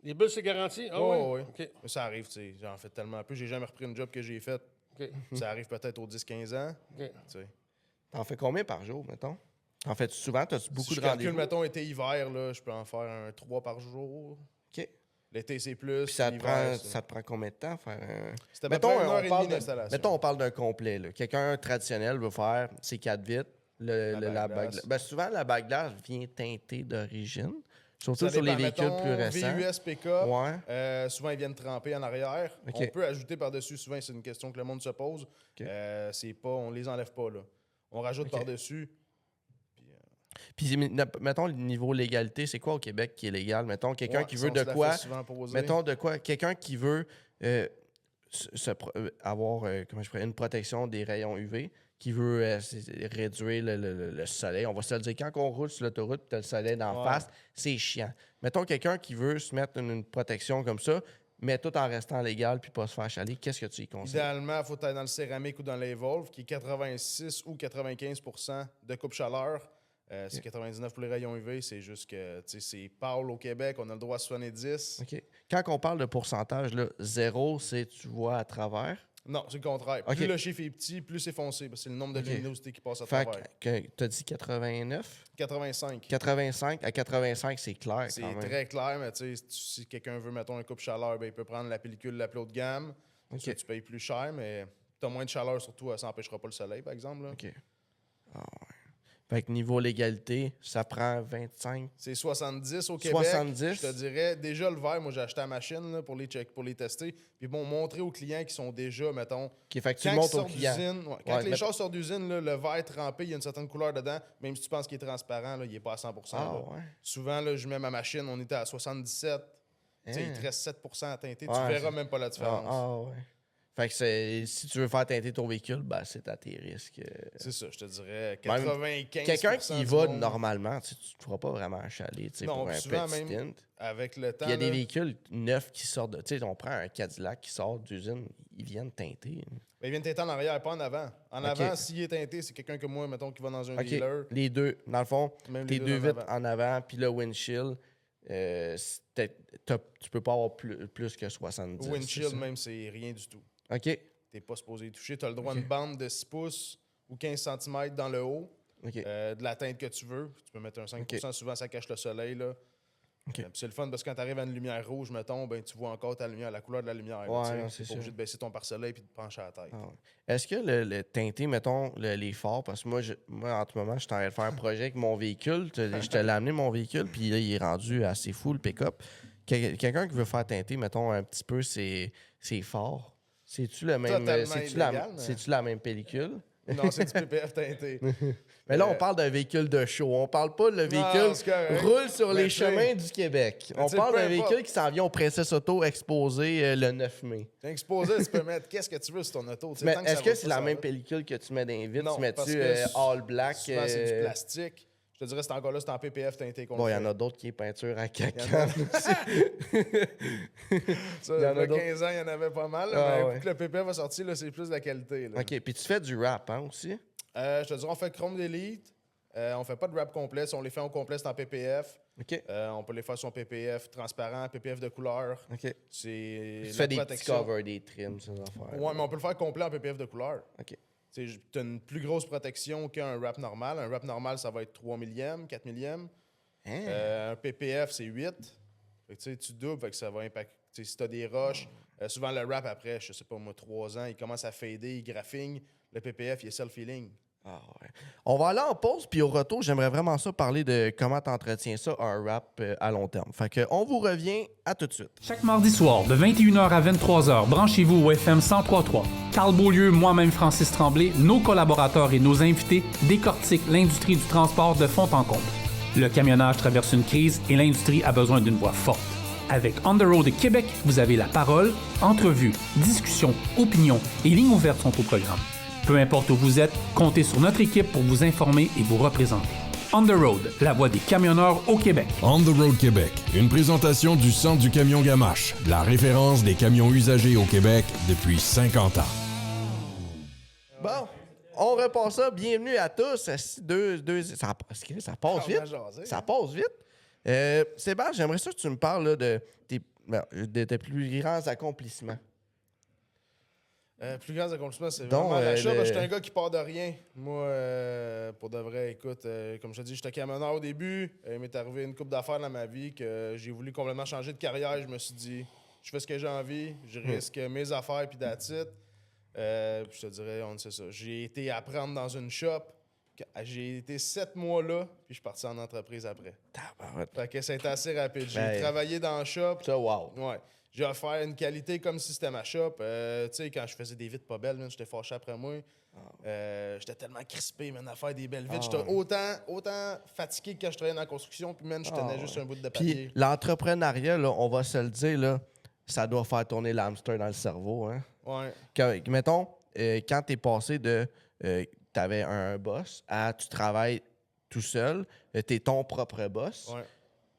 Les bulles, c'est garanti? Ah oui. Okay. Ça arrive, tu sais. J'en fais tellement peu. J'ai jamais repris une job que j'ai faite. Ça arrive peut-être aux 10-15 ans. T'en fais combien par jour, mettons? T'en fais souvent? T'as-tu beaucoup de rendez-vous? Si je calcule, mettons, été-hiver, là, je peux en faire un 3 par jour. OK. L'été, c'est plus. Puis ça te prend combien de temps faire un... C'était à peu près 1h30 d'installation. Mettons, on parle d'un complet. Quelqu'un traditionnel veut faire ses 4 vitres, la bague. Ben, souvent, la bague glace vient teintée d'origine. Surtout sur les véhicules plus récents. VUS, pick-up, souvent, ils viennent tremper en arrière. On peut ajouter par-dessus, souvent, c'est une question que le monde se pose. On les enlève pas, là. On rajoute par-dessus. Puis, mettons, le niveau légalité, c'est quoi au Québec qui est légal? Mettons, quelqu'un qui veut de quoi... Mettons, de quoi... Quelqu'un qui veut avoir une protection des rayons UV, qui veut réduire le soleil. On va se le dire, quand on roule sur l'autoroute et tu as le soleil d'en face, c'est chiant. Mettons quelqu'un qui veut se mettre une protection comme ça, mais tout en restant légal puis pas se faire chaler, qu'est-ce que tu y conseilles? Idéalement, il faut être dans le céramique ou dans l'Evolve, qui est 86 ou 95 de coupe-chaleur. C'est 99 pour les rayons UV, c'est juste que c'est pâle au Québec, on a le droit à 70. OK. Quand on parle de pourcentage, là, 0, c'est tu vois à travers? Non, c'est le contraire. Plus le chiffre est petit, plus c'est foncé. Parce que c'est le nombre de luminosité qui passe à travers. Tu as dit 89? 85. 85. À 85, c'est clair. C'est très clair, mais si quelqu'un veut, mettons, un coupe-chaleur, ben, il peut prendre la pellicule la plus haut de gamme. Ça, tu payes plus cher, mais tu as moins de chaleur, surtout, ça n'empêchera pas le soleil, par exemple. Là. OK. Fait que niveau légalité, ça prend 25. C'est 70 au Québec. 70. Je te dirais, déjà le verre, moi j'ai acheté la machine là, pour les tester. Puis bon, montrer aux clients qui sont déjà, mettons. Fait que tu montres aux clients. Quand les chars sortent d'usine, là, le verre trempé, il y a une certaine couleur dedans. Même si tu penses qu'il est transparent, là, il n'est pas à 100%. Souvent, là, je mets ma machine, on était à 77. Il te reste 7% à teinter. Tu verras même pas la différence. Fait que si tu veux faire teinter ton véhicule, ben c'est à tes risques. C'est ça, je te dirais 95%. Quelqu'un qui y va normalement, tu ne te feras pas vraiment chaler pour un petit tint. Avec le temps. Il y a des véhicules neufs qui sortent de. Tu sais, on prend un Cadillac qui sort d'usine, ils viennent teinter. Ben, ils viennent teinter en arrière, pas en avant. En avant, s'il est teinté, c'est quelqu'un comme moi, mettons, qui va dans un dealer. Les deux, dans le fond, tes deux vitres en avant, puis le windshield. Tu peux pas avoir plus que 70. Windshield, même, c'est rien du tout. OK. T'es pas supposé y toucher. Tu as le droit à une bande de 6 pouces ou 15 cm dans le haut. De la teinte que tu veux. Tu peux mettre un 5%. Souvent, ça cache le soleil. Là. C'est le fun parce que quand tu arrives à une lumière rouge, mettons, ben, tu vois encore ta lumière, la couleur de la lumière. Tu pas obligé de baisser ton pare-soleil et de pencher la tête. Est-ce que le teinté, mettons, les phares, parce que moi, en ce moment, je suis en train de faire un projet avec mon véhicule. Je te l'ai amené, mon véhicule, puis là, il est rendu assez fou, le pick-up. Quelqu'un qui veut faire teinter, mettons, un petit peu ses phares. C'est-tu le même? C'est-tu la même pellicule? Non, c'est du PPF teinté. Mais là, on parle d'un véhicule de show. On parle pas de le véhicule roule sur les chemins du Québec. On parle d'un véhicule qui s'en vient au Princess Auto exposé le 9 mai. Exposé, tu peux mettre qu'est-ce que tu veux sur ton auto. Mais est-ce que c'est la même pellicule que tu mets dans les vitres? Tu mets-tu all black? Souvent, c'est du plastique. Je te dirais, c'est encore là, c'est en PPF teinté qu'on il y en a d'autres qui est peinture à cacan aussi. Ça, il y en a 15 ans, il y en avait pas mal. Mais depuis que le PPF a sorti, là, c'est plus de la qualité. Là. OK. Puis tu fais du wrap, hein, aussi? Je te dirais, on fait Chrome d'Elite. On fait pas de wrap complet. Si on les fait en complet, c'est en PPF. OK. On peut les faire sur PPF transparent, PPF de couleur. OK. C'est tu fais des petits covers, des trims, ces affaires. Oui, mais on peut le faire complet en PPF de couleur. OK. Tu as une plus grosse protection qu'un wrap normal. Un wrap normal, ça va être 3 millièmes, 4 millièmes. Un PPF, c'est 8. Fait que, tu doubles, fait que ça va impacter. Si tu as des roches, souvent le wrap, après, je sais pas moi, 3 ans, il commence à fader, il graphigne. Le PPF, il est self-healing. On va aller en pause, puis au retour, j'aimerais vraiment ça parler de comment tu entretiens ça, un wrap à long terme. Fait que on vous revient à tout de suite. Chaque mardi soir, de 21h à 23h, branchez-vous au FM 103.3. Carl Beaulieu, moi-même Francis Tremblay, nos collaborateurs et nos invités décortiquent l'industrie du transport de fond en comble. Le camionnage traverse une crise et l'industrie a besoin d'une voix forte. Avec On the Road Québec, vous avez la parole, entrevues, discussions, opinions et lignes ouvertes sont au programme. Peu importe où vous êtes, comptez sur notre équipe pour vous informer et vous représenter. On the Road, la voix des camionneurs au Québec. On the Road Québec, une présentation du Centre du camion Gamache, la référence des camions usagés au Québec depuis 50 ans. Bon, on repasse ça. Bienvenue à tous. Ça passe vite. Ça passe vite. Sébastien, j'aimerais ça que tu me parles là, de tes plus grands accomplissements. Plus grands accomplissements, c'est Donc, vraiment l'achat. J'étais un gars qui part de rien. Moi, pour de vrai, écoute, comme je te dis, j'étais camionneur au début. Il m'est arrivé une couple d'affaires dans ma vie que j'ai voulu complètement changer de carrière. Je me suis dit, je fais ce que j'ai envie, je risque mes affaires puis that's it. Puis je te dirais, on sait ça. J'ai été apprendre dans une shop. J'ai été 7 mois là, puis je suis parti en entreprise après. Fait que c'était assez rapide. J'ai travaillé dans la shop. Ça, wow. Ouais. J'ai offert une qualité comme si c'était ma shop. Tu sais, quand je faisais des vitres pas belles, j'étais fâché après moi. J'étais tellement crispé, à faire des belles vitres. J'étais autant fatigué que quand je travaillais dans la construction, puis je tenais juste un bout de papier. Puis l'entrepreneuriat, là, on va se le dire, là, ça doit faire tourner l'hamster dans le cerveau. Hein? Ouais. Mettons, quand t'es passé de... t'avais un boss à tu travailles tout seul, t'es ton propre boss. Ouais.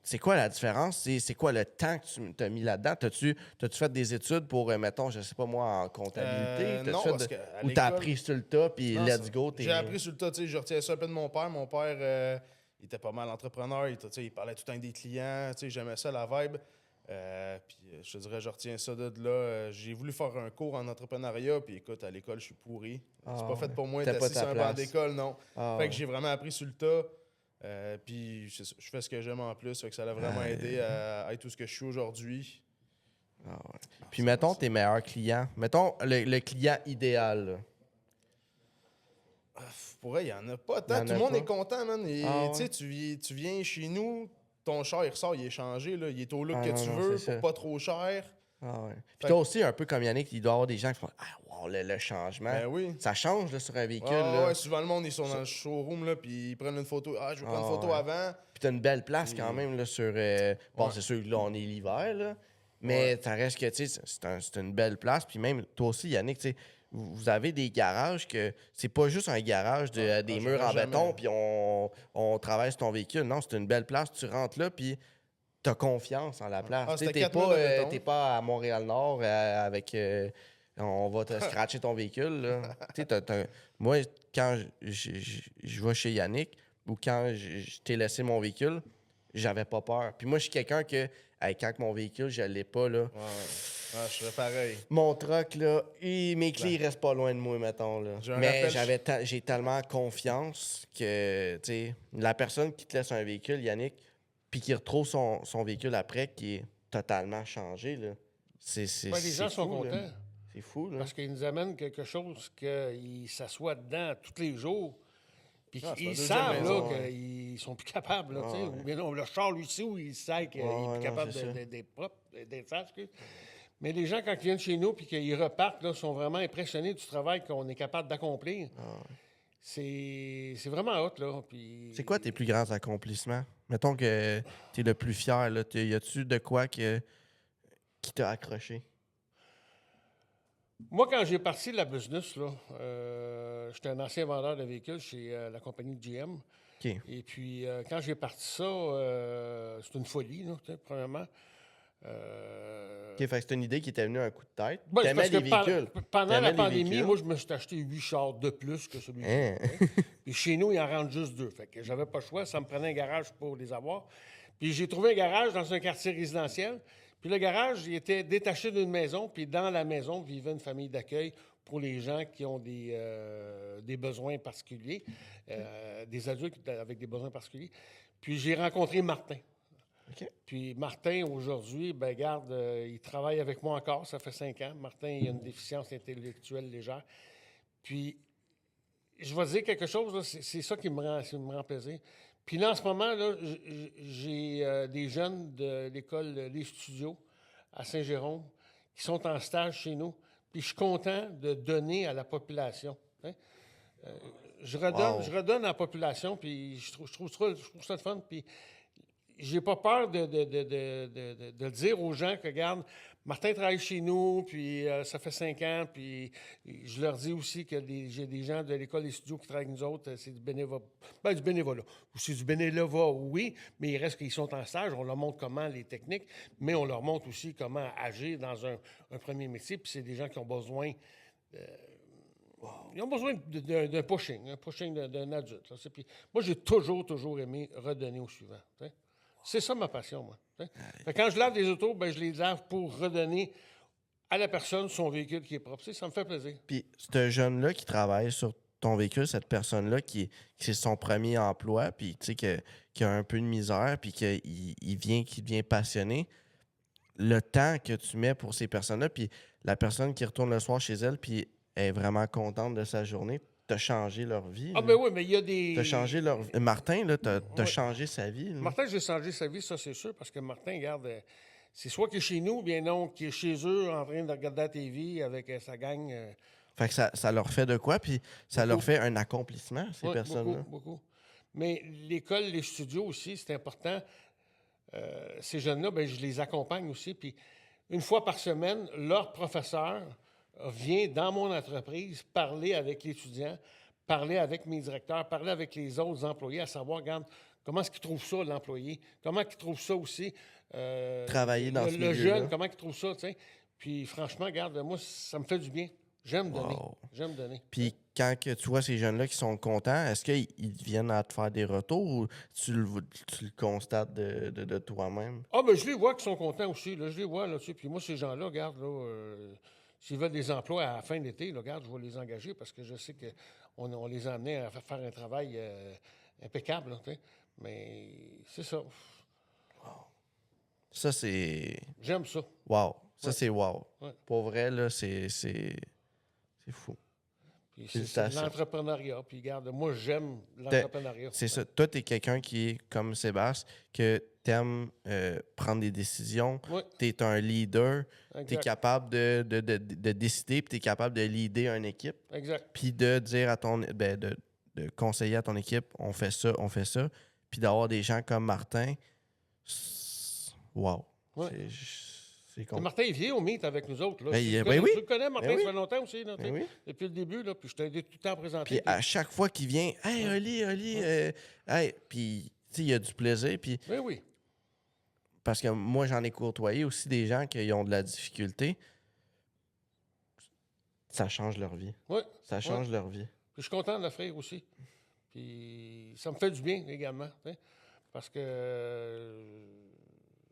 C'est quoi la différence? C'est quoi le temps que tu t'as mis là-dedans? T'as-tu fait des études pour, mettons, je sais pas moi, en comptabilité? Non, parce que ou t'as appris sur le tas, puis let's go? J'ai appris sur le tas, tu sais, je retiens ça un peu de mon père. Mon père, il était pas mal entrepreneur, il parlait tout le temps avec des clients, tu sais, j'aimais ça, la vibe. Puis je te dirais, je retiens ça de là. J'ai voulu faire un cours en entrepreneuriat, puis écoute, à l'école, je suis pourri. C'est pas fait pour moi d'être assis sur un banc d'école, non. Fait que j'ai vraiment appris sur le tas. Puis je fais ce que j'aime en plus, fait que ça a vraiment aidé à être tout ce que je suis aujourd'hui. Puis mettons tes meilleurs clients. Mettons le client idéal. Là. Pour vrai, il n'y en a pas tant. Tout le monde est content, man. Et, tu viens chez nous, ton char, il ressort, il est changé. Là. Il est au look que tu veux, pour pas trop cher. Puis toi aussi, un peu comme Yannick, il doit y avoir des gens qui font « Ah, wow, le changement. Ben oui. Ça change là, sur un véhicule. Là. Ouais, souvent, le monde, ils sont dans le showroom, là, puis ils prennent une photo. Ah, je vais prendre une photo avant. Puis t'as une belle place quand même là, sur... Bon, c'est sûr que là, on est l'hiver, là. Mais ça reste que, tu sais, c'est une belle place. Puis même, toi aussi, Yannick, tu sais, vous avez des garages que c'est pas juste un garage des murs en béton, puis on travaille sur ton véhicule. Non, c'est une belle place. Tu rentres là, puis t'as confiance en la place. T'es pas à Montréal-Nord avec... on va te scratcher ton véhicule. Là. Moi, quand je vais chez Yannick ou quand je t'ai laissé mon véhicule, j'avais pas peur. Puis moi, je suis quelqu'un que, quand mon véhicule, je l'ai pas, là... je serais pareil. Mon truck, là, mes clés ils restent pas loin de moi, mettons. Là. Mais j'ai tellement confiance que, tu sais, la personne qui te laisse un véhicule, Yannick, puis qui retrouve son véhicule après, qui est totalement changé, là. Les gens sont contents. Là. C'est fou, là. Parce qu'ils nous amènent quelque chose qu'ils s'assoient dedans tous les jours. Puis ils savent là, qu'ils sont plus capables. Là, ou bien non, le char, lui aussi, où il sait qu'il est plus capable d'être propre, d'être sage. Mais les gens, quand ils viennent chez nous et qu'ils repartent, là, sont vraiment impressionnés du travail qu'on est capable d'accomplir. C'est vraiment hot, là. Puis... C'est quoi tes plus grands accomplissements? Mettons que tu es le plus fier. Là. Y a-tu de quoi qui t'a accroché? Moi, quand j'ai parti de la business, là, j'étais un ancien vendeur de véhicules chez la compagnie GM. Okay. Et puis, quand j'ai parti ça, c'était une folie, là, premièrement. Fait que c'est une idée qui était venue à un coup de tête. Ben, T'aimais les véhicules. Pendant la pandémie, moi, je me suis acheté 8 chars de plus que celui-là. Puis chez nous, il en rentre juste 2. Fait que j'avais pas le choix. Ça me prenait un garage pour les avoir. Puis j'ai trouvé un garage dans un quartier résidentiel. Puis le garage, il était détaché d'une maison. Puis dans la maison vivait une famille d'accueil pour les gens qui ont des besoins particuliers, des adultes avec des besoins particuliers. Puis j'ai rencontré Martin. Okay. Puis Martin, aujourd'hui, garde, il travaille avec moi encore, ça fait 5 ans. Martin, il a une déficience intellectuelle légère. Puis, je vais te dire quelque chose, là, c'est ça qui me rend plaisir. Puis là, en ce moment, là, j'ai des jeunes de l'école Les Studios à Saint-Jérôme qui sont en stage chez nous. Puis je suis content de donner à la population. Hein? Je redonne, Wow. je redonne à la population, puis je trouve ça le fun. Puis j'ai pas peur de le dire aux gens que, regarde, Martin travaille chez nous, puis ça fait 5 ans, puis je leur dis aussi que j'ai des gens de l'École des studios qui travaillent avec nous autres, c'est du bénévolat. Ben, du bénévolat. Ou c'est du bénévolat, oui, mais il reste qu'ils sont en stage, on leur montre comment les techniques, mais on leur montre aussi comment agir dans un premier métier, puis c'est des gens qui ont besoin... Ils ont besoin d'un pushing, un pushing d'un adulte. Là. Puis moi, j'ai toujours aimé redonner au suivant. T'sais. C'est ça ma passion, moi. Fait que quand je lave des autos, ben, je les lave pour redonner à la personne son véhicule qui est propre. T'sais, ça me fait plaisir. Puis, ce jeune-là qui travaille sur ton véhicule, cette personne-là qui c'est son premier emploi, puis tu sais, qui a un peu de misère, puis qu'il devient passionné, le temps que tu mets pour ces personnes-là, puis la personne qui retourne le soir chez elle, puis est vraiment contente de sa journée, t'as changé leur vie. Ah, ben oui, mais il y a des. T'as changé leur vie. Martin, là, t'as Ouais. changé sa vie. Là. Martin, j'ai changé sa vie, ça, c'est sûr, parce que Martin, regarde, c'est soit qu'il est chez nous, ou bien non, qu'il est chez eux en train de regarder la TV avec sa gang. Fait que ça leur fait de quoi, puis ça leur fait un accomplissement, ces Oui, personnes-là. beaucoup. Mais l'école, les studios aussi, c'est important. Ces jeunes-là, ben, je les accompagne aussi. Puis une fois par semaine, leur professeur vient dans mon entreprise parler avec l'étudiant, parler avec mes directeurs, parler avec les autres employés, à savoir, regarde, comment est-ce qu'ils trouvent ça, l'employé? Comment ils trouvent ça aussi? Travailler dans ce le milieu-là. jeune, comment il trouve ça, tu sais? Puis franchement, regarde, moi, ça me fait du bien. J'aime donner. Wow. J'aime donner. Puis quand que tu vois ces jeunes-là qui sont contents, est-ce qu'ils viennent à te faire des retours ou tu le constates de toi-même? Ah, ben je les vois qui sont contents aussi. Là, je les vois, là, tu sais. Puis moi, ces gens-là, regarde, là, s'ils veulent des emplois à la fin de l'été, là, regarde, je vais les engager parce que je sais qu'on les a amenés à faire un travail impeccable, là, tu sais. Mais c'est ça. Ça, c'est... J'aime ça. Wow. Ça, Ouais. c'est wow. Ouais. Pour vrai, là, c'est fou. Puis c'est de Félicitations. l'entrepreneuriat. Puis regarde, moi, j'aime l'entrepreneuriat. C'est ça. Toi, tu es quelqu'un qui est comme Sébastien, que t'aimes prendre des décisions. Oui, Tu es un leader. Tu es exact. capable de décider, puis tu es capable de leader une équipe. Exact. Puis de dire à ton... de conseiller à ton équipe, on fait ça. Puis d'avoir des gens comme Martin, wow. Ouais. C'est Et con. Martin, il vient au Meet avec nous autres. Là. Ben, Tu il- le ben connais, oui. tu le connais, Martin, Ben oui. ça fait longtemps aussi. Là, tu sais, Ben oui. depuis le début, là, puis je t'ai tout le temps présenté. Puis à chaque fois qu'il vient, « Hey, Oli, hey! » Puis, tu sais, il y a du plaisir. Puis, Ben oui. parce que moi, j'en ai côtoyé aussi des gens qui ont de la difficulté. Ça change leur vie. Oui. Ça change leur vie. Puis je suis content de l'offrir aussi. Puis ça me fait du bien également. Tu sais, parce que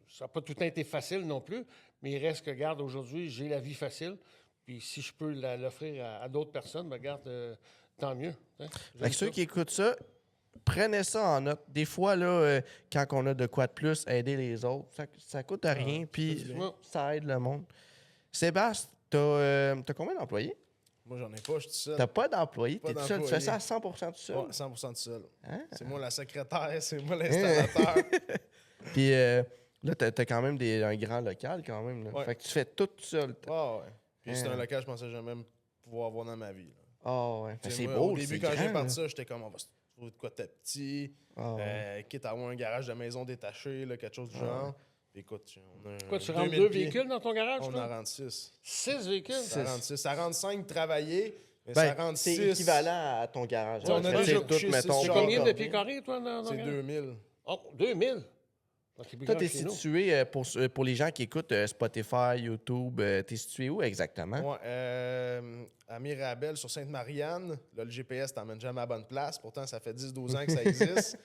ça n'a pas tout le temps été facile non plus. Mais il reste que, regarde, aujourd'hui, j'ai la vie facile. Puis si je peux l'offrir à d'autres personnes, ben, regarde, tant mieux. Tu sais. Fait J'aime que ceux ça. qui écoutent ça, prenez ça en note. Des fois, là, quand on a de quoi de plus, aider les autres, ça coûte à rien, puis bien. ça aide le monde. Sébastien, t'as combien d'employés? Moi, j'en ai pas, je suis tout seul. T'as pas d'employés, Pas t'es tout seul. Tu fais ça à d'employés. 100% tout seul. Ouais, 100% tout seul. Hein? C'est moi la secrétaire, c'est moi l'installateur. Puis là, t'as quand même un grand local quand même. Là. Ouais. Fait que tu fais tout seul. Ah ouais. Puis c'est Hein. un local que je pensais jamais pouvoir avoir dans ma vie. là. Ah ouais. Fait que Tu sais, c'est moi, beau. Au début, c'est quand j'ai grand, parti là. ça, j'étais comme, on va se trouver de quoi de petit. Ah ouais. Quitte à avoir un garage de maison détaché, là, quelque chose du genre. Puis écoute, on a Quoi, tu 2000 rentres deux pieds. véhicules dans ton garage, On toi? en rentre 6. 6 véhicules? Ça rentre 6. Ça rentre 5 travaillés, mais Ben, ça rentre c'est 6. équivalent à ton garage. Ouais, on a Fait que, déjà tu sais, couché tout, six mettons, C'est chars. combien de Encore. pieds carrés, toi, dans C'est ton garage? 2000. Oh, 2000? Donc, c'est plus Toi, grand t'es que chez nous. situé, pour les gens qui écoutent Spotify, YouTube, t'es situé où exactement? Ouais, à Mirabel, sur Sainte-Marianne. Là, le GPS t'emmène jamais à la bonne place. Pourtant, ça fait 10-12 ans que ça existe.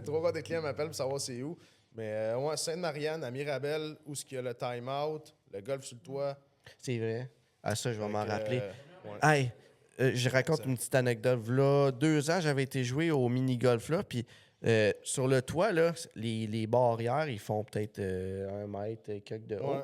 3 fois des clients m'appellent pour savoir c'est où. Mais ouais, Sainte-Marianne, à Mirabel, où est-ce qu'il y a le time-out, le golf sur le toit. C'est vrai. Ah, ça, je vais Fait m'en que, rappeler. ouais. Hey, je raconte une petite anecdote. Là, 2 ans, j'avais été jouer au mini-golf là, puis sur le toit, là, les barrières, ils font peut-être 1 mètre et quelques de haut. Ouais.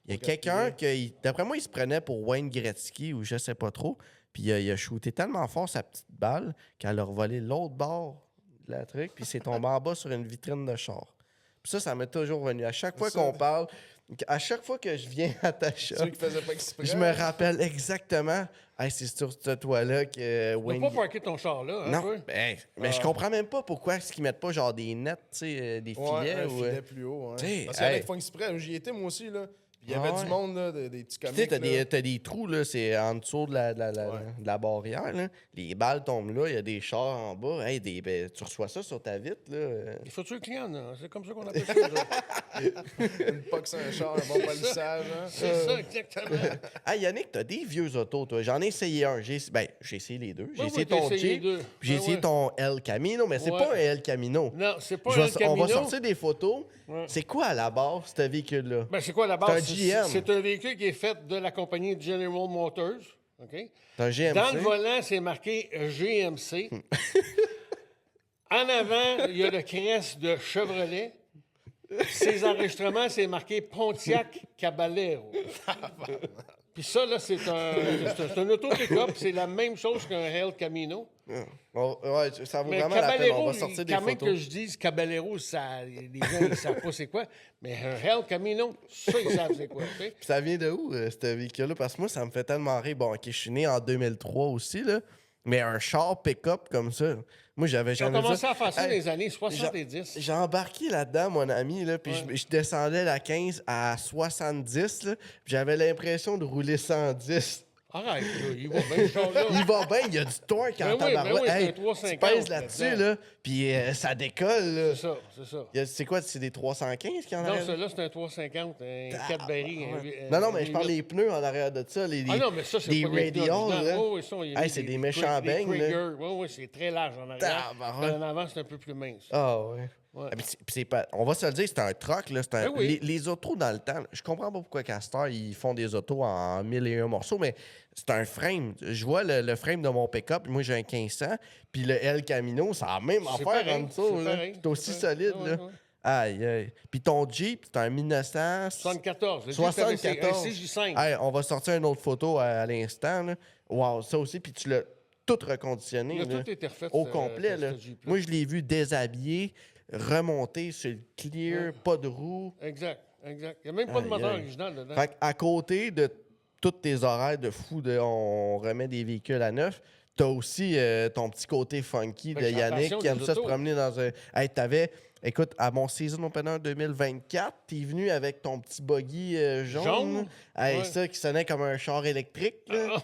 Il y a Faut quelqu'un qui, d'après moi, il se prenait pour Wayne Gretzky ou je sais pas trop, puis il a shooté tellement fort sa petite balle qu'elle a revolé l'autre bord de la truc, puis c'est tombé en bas sur une vitrine de char. Puis ça m'est toujours venu. À chaque fois Ça. qu'on parle, à chaque fois que je viens à ta shop, Ceux qui faisaient pas exprès. je me rappelle exactement, hey, c'est sur ce toit-là que Tu Wayne... peux pas parker ton char là, hein, Non, toi? mais je comprends même pas pourquoi est-ce qu'ils mettent pas genre des nets, tu sais, des Ouais, filets. un ou, filet plus haut. Hein. t'sais, Parce qu'il y en a hey. qui font exprès. J'y étais, moi aussi. Là. Il y Ah avait ouais. du monde, là, des petits Tu sais, comiques. là. t'as des trous, là, c'est en dessous de la barrière, là. Les balles tombent là, il y a des chars en bas. Hey, tu reçois ça sur ta vitre, là. Il faut tuer le client, là. C'est comme ça qu'on appelle ça. là. Une pox un char, un bon palissage. Hein. C'est ça, exactement. Hey, Yannick, t'as des vieux autos, toi. J'en ai essayé un. J'ai essayé les deux. J'ai Oui, essayé t'as ton essayé les Jeep, deux. puis j'ai Ouais, essayé ouais. ton El Camino, mais c'est Ouais. pas un El Camino. Non, c'est pas Je un vais- Camino. On va sortir des photos. Ouais. C'est quoi à la base, ce véhicule-là? Ben, c'est quoi la base? C'est un GM. C'est un véhicule qui est fait de la compagnie General Motors. OK? C'est un GMC? Dans le volant, c'est marqué GMC. En avant, il y a le crest de Chevrolet. Ces enregistrements, c'est marqué Pontiac Caballero. Puis ça, là, c'est un auto pick-up. C'est la même chose qu'un El Camino. Ouais, ça vaut Mais vraiment la peine. On Caballero, va sortir des quand même que photos. je dise Caballero, ça, les gens ne savent pas c'est quoi. Mais un El Camino, ça, ils savent c'est quoi. Tu sais. Puis ça vient de où, ce véhicule-là? Parce que moi, ça me fait tellement rire. Bon, OK, je suis né en 2003 aussi, là. Mais un char pick-up comme ça, moi, j'avais Ils ont jamais vu commencé à faire ça dans Hey, les années 70. J'ai embarqué là-dedans, mon ami, là, puis je descendais la 15 à 70, là, puis j'avais l'impression de rouler 110. Arrête, là, il va bien, ce char-là. Il va bien, il y a du torque en Ben oui, tabarouette. ben oui, c'est Hey, un 350 tu pèses là-dessus, là-dedans. là, puis ça décolle. Là. C'est ça, c'est ça. C'est quoi, c'est des 315 qui en Non, arrière? celui-là, c'est un 350, un 4 barils. Non, non, mais je parle des pneus en arrière de ça. Ah non, mais ça, c'est des pas des pneus radials, originaux. là. Oui, oui, ça, il y a Hey, mis c'est des des méchants des beignes, là. Krieger. Oui, oui, c'est très large en arrière. Tabarouette. En avant, c'est un peu plus mince. Ah ouais. Ouais. Ah, puis c'est pas, on va se le dire, c'est un truck. Là, Ben oui. les autos dans le temps, je comprends pas pourquoi Castor ils font des autos en 1001 morceaux, mais c'est un frame. Je vois le frame de mon pick-up, moi j'ai un 1500, puis le El Camino, c'est la même C'est affaire pareil, en dessous. c'est là. pareil, C'est aussi c'est pareil. solide. Ouais, là. ouais. Aïe, aïe. Puis ton Jeep, c'est un 1974. 74. C'est un CJ5. Hey, on va sortir une autre photo à l'instant. là. Wow, ça aussi, puis tu l'as tout reconditionné. Il a là. tout été refait. Au ce- complet. ce Là. Jeep-là. Moi, je l'ai vu déshabillé, remonté sur le clear, pas de roue. Exact, exact. Il n'y a même pas de Aïe, moteur aïe. original dedans. Fait à côté de tous tes horaires de fou, de on remet des véhicules à neuf, t'as aussi ton petit côté funky Fait de que j'ai la Yannick passion qui aime des ça se autos. promener dans un. Hey, écoute, à mon Season Opener 2024, t'es venu avec ton petit buggy jaune. Jaune? Hey, Ouais. ça qui sonnait comme un char électrique. Là.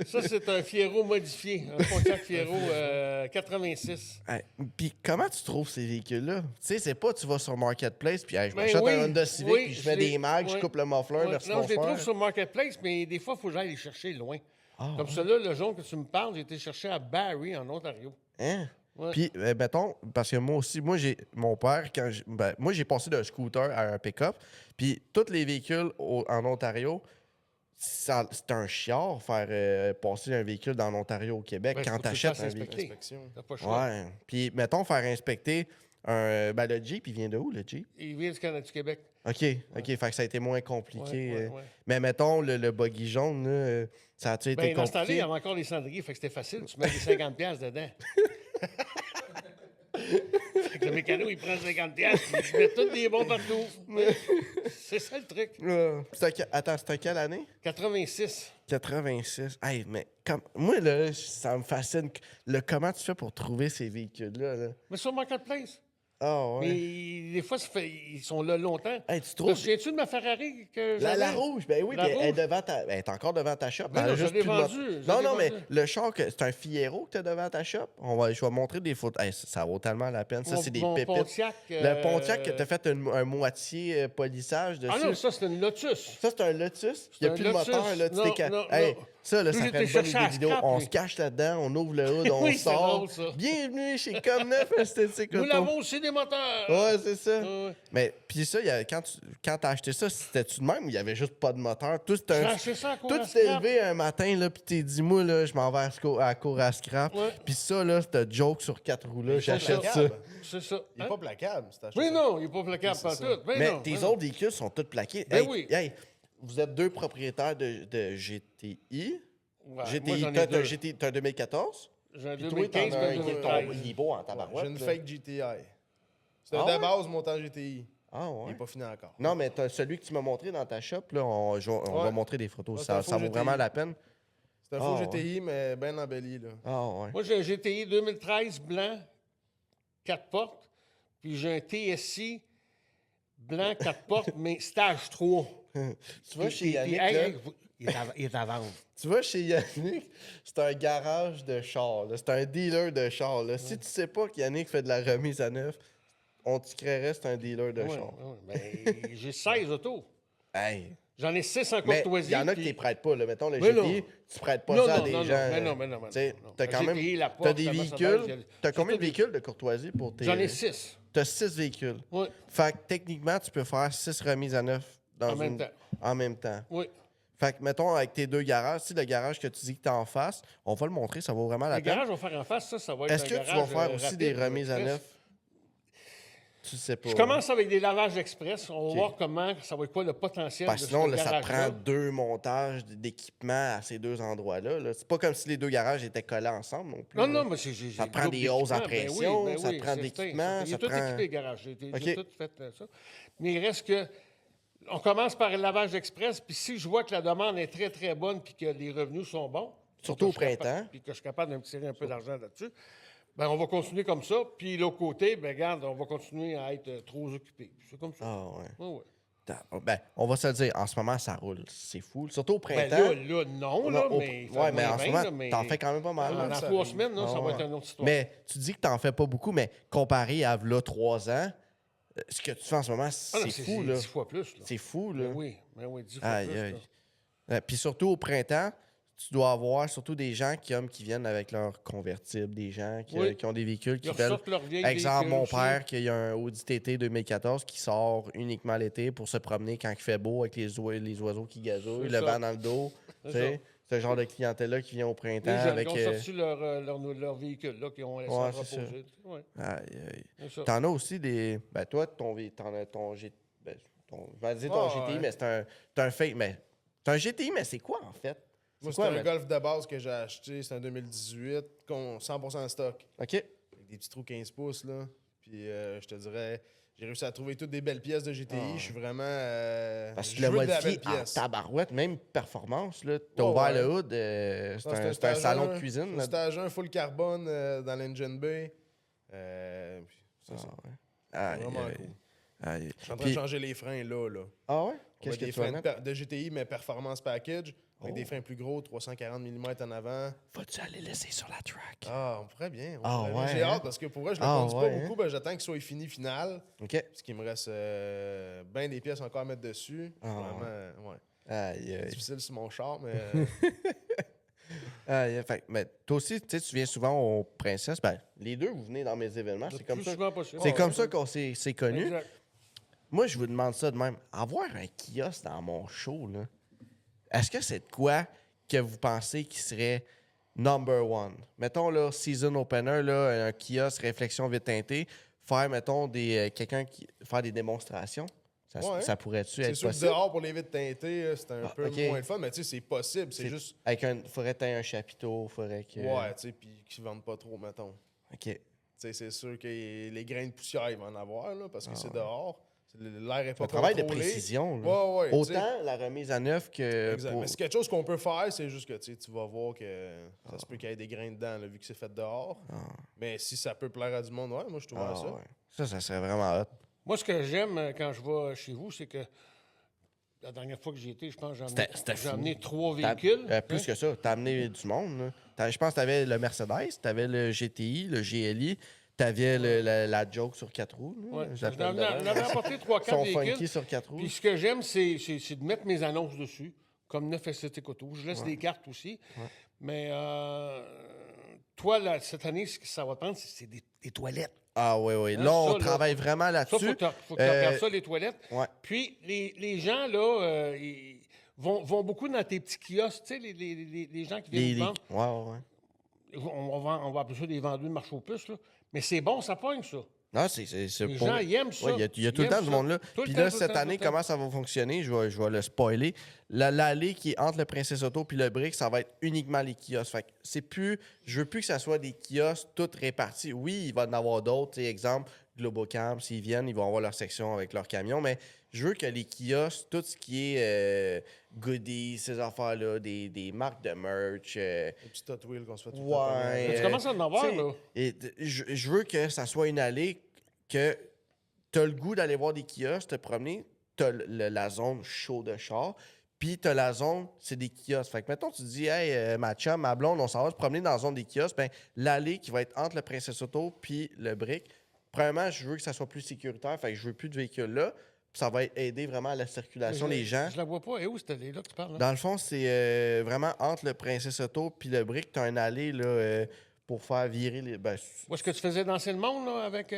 Ça, c'est un Fiero modifié. Un Pontiac Fiero 86. Hey, puis comment tu trouves ces véhicules-là? Tu sais, c'est pas tu vas sur Marketplace, puis hey, je Ben m'achète oui, un Honda Civic, oui, puis je mets je l'ai- des mags, je ouais. coupe le muffler, Ouais. merci Non, mon je les trouve frère. sur Marketplace, mais des fois, il faut que j'aille les chercher loin. Ah, Comme celui-là, le jaune que tu me parles, j'ai été chercher à Barrie, en Ontario. Hein? Ouais. Puis, mettons, parce que moi aussi, j'ai mon père, moi, j'ai passé d'un scooter à un pick-up. Puis, tous les véhicules en Ontario, c'est un chiard faire passer un véhicule dans l'Ontario au Québec Ben, quand faut que tu le t'achètes fasses un inspecter. véhicule. Inspection. T'as pas le choix. Ouais. Puis, mettons, faire inspecter le Jeep, il vient de où, le Jeep? Il vient du Canada du Québec. OK. Fait que ça a été moins compliqué. Ouais, ouais. Mais mettons, le buggy jaune, là, ça a-tu été Ben, dans ce temps-là, il y compliqué? avait encore les cendriers, fait que c'était facile. Tu mets des 50$ piastres dedans. Fait que le mécano, il prend 50$, puis il met tous des bons partout. C'est ça le truc. Attends, c'était quelle année? 86. 86. Hey, mais moi, là, ça me fascine. Comment tu fais pour trouver ces véhicules-là? Là? Mais sur Marketplace. Ah, ouais. Mais des fois, ils sont là longtemps. Hey, tu Te trouves. souviens-tu de ma Ferrari que La j'avais? rouge, ben oui, La puis elle est rouge. devant ta. Elle est encore devant ta shop. Ben Elle a non, je juste l'ai plus de vendue, moteur. je Non, l'ai non, mais vendue. le char, c'est un Fiero que tu as devant ta shop. Je vais montrer des photos. Hey, ça vaut tellement la peine. Ça, c'est des Mon pépites. Pontiac, Le Pontiac que tu as fait un moitié polissage dessus. Ah non, ça, c'est une Lotus. Ça, c'est un Lotus. Il n'y a un plus de Lotus. moteur. Là, Non, Hey, non. ça, là, Lui, ça j'ai ferait été une bonne chercher idée à vidéo. scrap, On lui. se cache là-dedans, on ouvre le hood, on Oui, c'est sort. drôle, ça. Bienvenue chez Comme Neuf Esthétique Nous Auto. l'avons aussi des moteurs. Ouais, c'est ça. Ouais. Mais puis ça, quand t'as acheté ça, c'était-tu de même ou il y avait juste pas de moteur? Tout J'ai acheté ça à cour Toi, à tu t'es scrap. levé un matin, là, puis t'es dit, moi, là, je m'en vais à cour à scrap. Ouais. Puis ça, là, c'était joke sur 4 roues, là, j'achète ça. plaquable. C'est ça. Il n'est Hein? pas plaquable. c'est acheté Oui, ça. non, il n'est pas plaquable c'est pas ça. tout. Ben Mais non, tes ben non. autres véhicules sont tous plaqués. Ben Hey, oui. hey, vous êtes deux propriétaires de GTI. Ouais, GTI, moi, j'en ai t'as un deux. t'as un 2014. J'ai un Puis toi, 2015 t'en as un qui est 2013. il est beau en J'ai tabarouette. une là. fake GTI. C'est un Ah de base montant GTI. Ah Il ouais? n'est pas fini encore. Non, mais celui que tu m'as montré dans ta shop, là, on va Ouais. montrer des photos. Ouais, c'est un Ça faux vaut GTI. vraiment la peine. C'est un Ah, faux ouais. GTI, mais bien embelli. Là. Ah ouais. Moi, j'ai un GTI 2013 blanc, 4 portes, puis j'ai un TSI blanc, 4 portes, mais stage 3. Tu vois, chez Yannick, hey, là, hey, il est à vendre. tu vois, chez Yannick, c'est un garage de char. là. C'est un dealer de char. là. Si tu sais pas qu'Yannick fait de la remise à neuf, on te créerait c'est un dealer de Ouais, char. ouais, ben, j'ai 16 autos. Hey. J'en ai 6 en Mais il courtoisie. y en a puis- qui ne prêtent pas. Là. Mettons, le Mais non. GTI, tu prêtes pas Non, ça à non, des non, gens. mais non, mais non, mais Tu sais, non. t'as La quand même. GTI, la T'as Porsche, des la véhicules. Mercedes, T'as j'ai combien de tout des- véhicules de courtoisie pour tes. J'en ai 6. T'as 6 véhicules. Oui, Fait que techniquement, tu peux faire 6 remises à neuf dans En même temps. En même temps. oui. Fait que, mettons, avec tes 2 garages, si le garage que tu dis que tu en face, on va le montrer, ça vaut vraiment la Le peine. garage, on va faire en face, ça va être Est-ce un que tu garage, vas faire aussi rapide, des remises à express. neuf? Tu sais pas. Je commence avec des lavages express. On va Ok. voir comment ça va être quoi le potentiel Parce de que sinon, ce là, ça te garage-là. prend 2 montages d'équipement à ces 2 endroits-là. Là. C'est pas comme si les 2 garages étaient collés ensemble non plus. Non, là. non, mais j'ai Ça j'ai prend double des hausses à d'équipement. pression, Ben ça oui, prend c'est de certain, l'équipement, Il ça est tout prend- équipé, le garage. J'ai Ok. tout fait ça. Mais il reste que... On commence par le lavage express, puis si je vois que la demande est très, très bonne, puis que les revenus sont bons... Surtout puis que au je suis capable- printemps. Puis que je suis capable de me tirer un peu d'argent là-dessus, ben on va continuer comme ça. Puis l'autre côté, ben regarde, on va continuer à être trop occupé. C'est comme ça. Ah ouais. Ouais, ouais. Ben, on va se le dire, en ce moment, ça roule. C'est fou. Surtout au Ben printemps. là, non, Non, là, au- mais... ouais, mais en ce moment, mais... t'en fais quand même pas mal. Dans là. ça 3 arrive. semaines, là, ça Ah va ouais. être une autre histoire. Mais tu dis que t'en fais pas beaucoup, mais comparé à là 3 ans, ce que tu fais en ce moment, Ah non, c'est fou, là. 10 fois plus, là. C'est fou, là. Ben oui, 10 fois Aïe, plus. aïe. là. Puis surtout au printemps, tu dois avoir surtout des gens qui viennent avec leur convertible, des gens Oui. qui ont des véhicules qui Ils veulent. ressortent leur vieille Exemple, véhicule mon aussi. père qui a un Audi TT 2014 qui sort uniquement l'été pour se promener quand il fait beau avec les oiseaux qui gazouillent, C'est le ça. vent dans le dos. C'est Tu sais, ce genre de clientèle-là qui vient au Les printemps jeunes avec. qui ont sorti leur véhicule, là, qui ont laissé Ouais, reposer. c'est ça. Ouais, Aïe, aïe. c'est ça. T'en as aussi des. Ben, toi, t'en as ton GTI. Ben, je vais dire ton Ah, GTI, ouais. mais c'est un fake. Mais c'est un GTI, mais c'est quoi en fait? Moi, quoi, c'est un mais- Golf de base que j'ai acheté. C'est un 2018, 100% stock. OK. Avec des petits trous 15 pouces, là. Puis je te dirais, j'ai réussi à trouver toutes des belles pièces de GTI. Je suis vraiment. Parce que je le veux de la modifié belle en pièce. tabarouette, même performance, là. T'as Ouais, ouvert ouais. le hood, c'est Non, un stage salon 1, de cuisine. Là. Stage 1 full carbone dans l'engine bay. C'est ça. Aïe, vraiment aïe, cool. aïe. Je suis en train Puis- de changer les freins là. Ah ouais? On Qu'est-ce met que des tu vas freins mettre? de GTI, mais performance package. Avec Oh. des freins plus gros, 340 mm en avant. Vas-tu aller laisser sur la track? Ah, on pourrait bien. Ah, pourrait bien. ouais, J'ai hein? hâte parce que pour vrai, je le Ah, conduis ouais, pas beaucoup. hein? Ben, j'attends qu'il soit fini final. OK. Parce qu'il me reste bien des pièces encore à mettre dessus. Ah, Vraiment, ouais. Aïe, aïe. Difficile sur mon char, mais. Aïe, fait, mais toi aussi, tu sais, tu viens souvent aux Princesses. Ben, les deux, vous venez dans mes événements. Le C'est comme plus ça. souvent possible. C'est Ah, comme ouais. ça qu'on s'est connus. Exact. Moi, je vous demande ça de même. Avoir un kiosque dans mon show, là, est-ce que c'est de quoi que vous pensez qui serait number one? Mettons, là, season opener, là, un kiosque, réflexion vite teintée, faire, mettons, faire des démonstrations. Ouais. Ça pourrait-tu C'est être sûr que possible? dehors pour les vitres teintées, c'est un peu ok. moins le fun, mais tu sais, c'est possible. C'est juste. Faudrait être un chapiteau, faudrait que... Ouais, tu sais, puis qu'ils vendent pas trop, mettons. OK. Tu sais, c'est sûr que les grains de poussière, ils vont en avoir, là, parce que Ah c'est dehors. L'air est pas Un travail de contrôlé. précision. là. Ouais, ouais. tu sais. Autant la remise à neuf que... Exact. pour- Mais c'est quelque chose qu'on peut faire, c'est juste que tu vas voir que ça se peut qu'il y ait des grains dedans, là, vu que c'est fait dehors. Mais si ça peut plaire à du monde, ouais, moi je trouve Ah, ça. ouais. Ça serait vraiment hot. Moi, ce que j'aime quand je vais chez vous, c'est que la dernière fois que j'y étais, je pense que C'était j'ai fou. amené 3 T'as- véhicules. plus hein. que ça, t'as amené du monde. Là. Je pense que t'avais le Mercedes, t'avais le GTI, le GLI, t'avais la joke sur 4 roues. là, Ouais. je l'appelle J'en de même. avais apporté 3-4 Son véhicules. funky sur 4 roues. Puis ce que j'aime, c'est de mettre mes annonces dessus, comme 9 esthétiques auto. Je laisse des cartes aussi. Mais toi, là, cette année, ce que ça va prendre, c'est des toilettes. Ah oui, oui. Hein, Là, on ça, là, travaille vraiment Ça, là-dessus. faut que tu regardes ça, les toilettes. Ouais. Puis, les gens, là, ils vont beaucoup dans tes petits kiosques. Tu sais, les gens qui viennent vendre. Ouais. On va appeler ça des vendeurs de marché aux puces, là. Mais c'est bon, ça pogne, ça. Non, c'est Les gens, ils aiment ça. Ouais, il y a tout le Ils temps aiment du ça. monde là. Tout le Puis temps, là, tout le cette temps, année, tout le temps. comment ça va fonctionner? Je vais le spoiler. L'allée qui est entre le Princesse Auto puis le Brick, ça va être uniquement les kiosques. Fait que je veux plus que ça soit des kiosques toutes répartis. Oui, il va y en avoir d'autres. Tu sais, exemple, Globocamp, s'ils viennent, ils vont avoir leur section avec leur camion. Mais je veux que les kiosques, tout ce qui est goodies, ces affaires-là, des marques de merch. Les petits Hot Wheels qu'on se fait tout le temps Ouais. payer. Tu commences à en avoir, t'sais, là. et je veux que ça soit une allée que tu as le goût d'aller voir des kiosques, te promener. Tu as la zone chaud de char. Puis tu as la zone, c'est des kiosques. Fait que mettons, tu te dis, hey, ma chum, ma blonde, on s'en va se promener dans la zone des kiosques. Ben, l'allée qui va être entre le Princess Auto puis le Brick, premièrement, je veux que ça soit plus sécuritaire. Fait que je veux plus de véhicules là. Puis ça va aider vraiment à la circulation des gens. Je la vois pas. Et où c'était là que tu parles? Là? Dans le fond, c'est vraiment entre le Princess Auto puis le Brick, tu as une allée là, pour faire virer les. Ben, Où est-ce que tu faisais danser le monde, là, avec...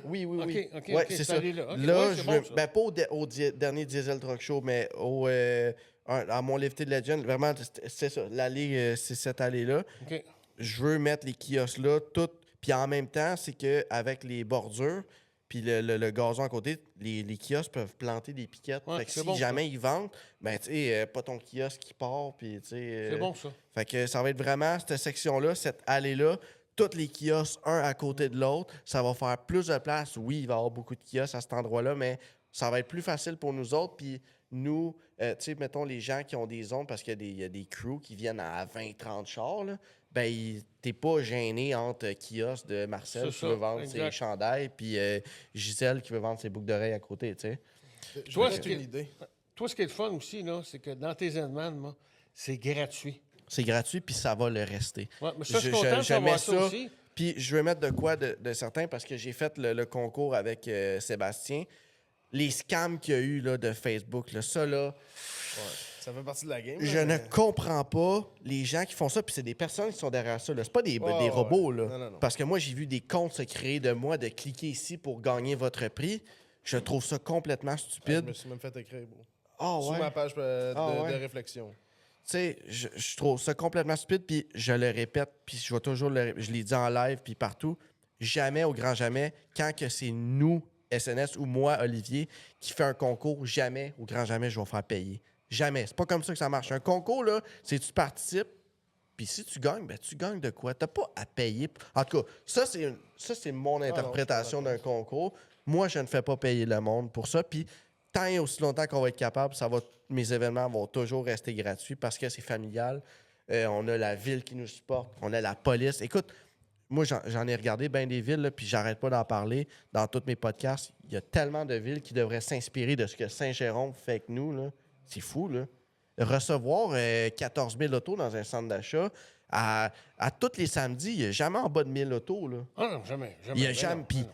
Oui. OK, Ouais, OK, c'est cette ça. allée-là. OK, Là, ouais, c'est je bon, veux. ça. Ben, pas au dernier Diesel Truck Show, mais à mon Lifted Legend. Vraiment, c'est ça. L'allée, c'est cette allée-là. OK. Je veux mettre les kiosques là, toutes. Puis en même temps, c'est qu'avec les bordures, puis le gazon à côté, les kiosques peuvent planter des piquettes. Ouais, fait que c'est si bon, jamais ils vendent, ben, tu sais, pas ton kiosque qui part, puis tu sais. C'est bon, ça. Fait que ça va être vraiment cette section-là, cette allée-là, tous les kiosques, un à côté de l'autre. Ça va faire plus de place. Oui, il va y avoir beaucoup de kiosques à cet endroit-là, mais ça va être plus facile pour nous autres. Puis nous, tu sais, mettons les gens qui ont des zones, parce qu'il y a des crews qui viennent à 20-30 chars, là, ben, t'es pas gêné entre kiosques de Marcel C'est qui ça, veut vendre exact. ses chandails, puis Gisèle qui veut vendre ses boucles d'oreilles à côté, tu sais. Je Toi, vais ce te qui- une idée. Toi, ce qui est le fun aussi, là, c'est que dans tes Zenman, moi, c'est gratuit. C'est gratuit, puis ça va le rester. Ouais, mais ça, je suis content de je mets savoir ça aussi. Puis je veux mettre de quoi de certains parce que j'ai fait le concours avec Sébastien. Les scams qu'il y a eu là, de Facebook, là, ça là, Ouais. Ça fait partie de la game. je là, ne mais- comprends pas les gens qui font ça. Puis c'est des personnes qui sont derrière ça. Là. C'est pas des Ouais, robots. ouais. Là. Non. Parce que moi, j'ai vu des comptes se créer de moi, de cliquer ici pour gagner votre prix. Je trouve ça complètement Je stupide. me suis même fait écrire, bro. Ah Sur ouais. ma page Ah ouais. de réflexion. Tu sais, je trouve ça complètement stupide, puis je le répète, puis je vais toujours je l'ai dit en live, puis partout, jamais, au grand jamais, quand que c'est nous, SNS, ou moi, Olivier, qui fait un concours, jamais, au grand jamais, je vais faire payer. Jamais. C'est pas comme ça que ça marche. Un concours, là, c'est tu participes, puis si tu gagnes, ben tu gagnes de quoi? T'as pas à payer. En tout cas, ça, c'est mon interprétation d'un concours. Moi, je ne fais pas payer le monde pour ça, puis tant et aussi longtemps qu'on va être capable, mes événements vont toujours rester gratuits parce que c'est familial. On a la ville qui nous supporte, on a la police. Écoute, moi, j'en ai regardé bien des villes, là, puis j'arrête pas d'en parler dans tous mes podcasts. Il y a tellement de villes qui devraient s'inspirer de ce que Saint-Jérôme fait avec nous. Là. C'est fou, là. Recevoir 14 000 autos dans un centre d'achat, à tous les samedis, il n'y a jamais en bas de 1000 autos, là. Ah non, jamais. Il y a Ben jamais. non, Puis ben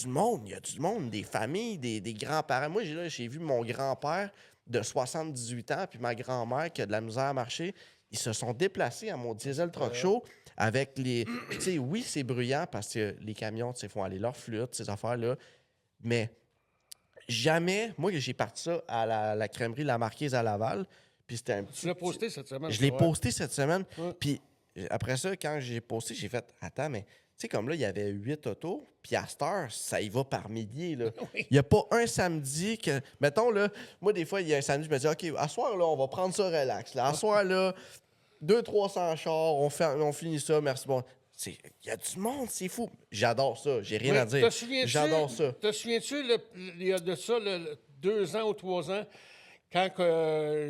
non. il y a du monde, des familles, des grands-parents. Moi, j'ai vu mon grand-père de 78 ans, puis ma grand-mère qui a de la misère à marcher. Ils se sont déplacés à mon Diesel Truck Show avec les. Tu sais, oui, c'est bruyant parce que les camions, tu sais, font aller leur flûte, ces affaires-là. Mais jamais. Moi, j'ai parti ça à la crèmerie La Marquise à Laval. Puis c'était un petit. Tu l'as posté cette semaine. Je l'ai ouais. posté cette semaine. Ouais. Puis après ça, quand j'ai posté, j'ai fait attends, mais tu sais, comme là, il y avait 8 autos. Puis à cette heure, ça y va par milliers. Là. Il n'y a pas un samedi que. Mettons, là, moi, des fois, il y a un samedi, je me dis OK, à soir, là, on va prendre ça relax. Là. À soir, là, 200-300 chars, on finit ça, merci. Bon. Il y a du monde, c'est fou. J'adore ça, j'ai rien Oui, à dire. te souviens-tu- J'adore ça. Te souviens-tu, il y a de ça 2 ans ou 3 ans, quand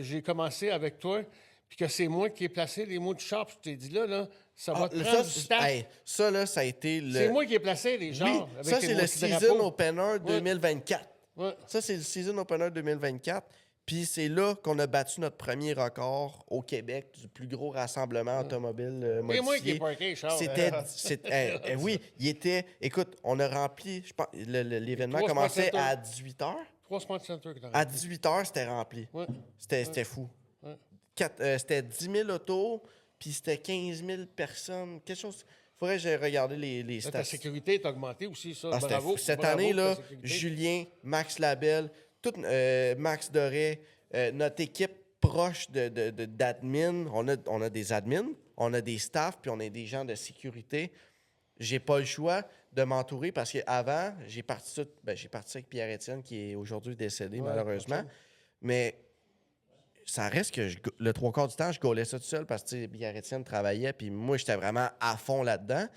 j'ai commencé avec toi, puis que c'est moi qui ai placé les mots du char, puis je t'ai dit là, ça va te prendre du staff. Ça, là, ça a été le. C'est moi qui ai placé les Oui, genres. avec ça, les c'est mots le du Season drapeau. Opener 2024. Ouais. Ça, c'est le Season Opener 2024. Puis c'est là qu'on a battu notre premier record au Québec du plus gros rassemblement automobile modifié. C'est moi qui ai parké, Charles. Oui, il était... Écoute, on a rempli... Je pense, l'événement 3 commençait Sports à 18h. 3 Sports Center que t'as À 18h, c'était rempli. Ouais. C'était fou. Ouais. C'était 10 000 autos, puis c'était 15 000 personnes. Quelque chose... Il faudrait que j'aille regarder les Là, ta statistiques. sécurité est augmentée aussi, ça. Ah, c'était bravo. fou. Cette bravo année, pour ta là, sécurité. Julien, Max Labelle, Max Doré, notre équipe proche d'admin, on a des admins, on a des staffs, puis on a des gens de sécurité. J'ai pas le choix de m'entourer parce qu'avant, j'ai parti avec Pierre-Étienne, qui est aujourd'hui décédé, malheureusement. Mais ça reste que le 3/4 du temps, je gaulais ça tout seul parce que Pierre-Étienne travaillait, puis moi, j'étais vraiment à fond là-dedans.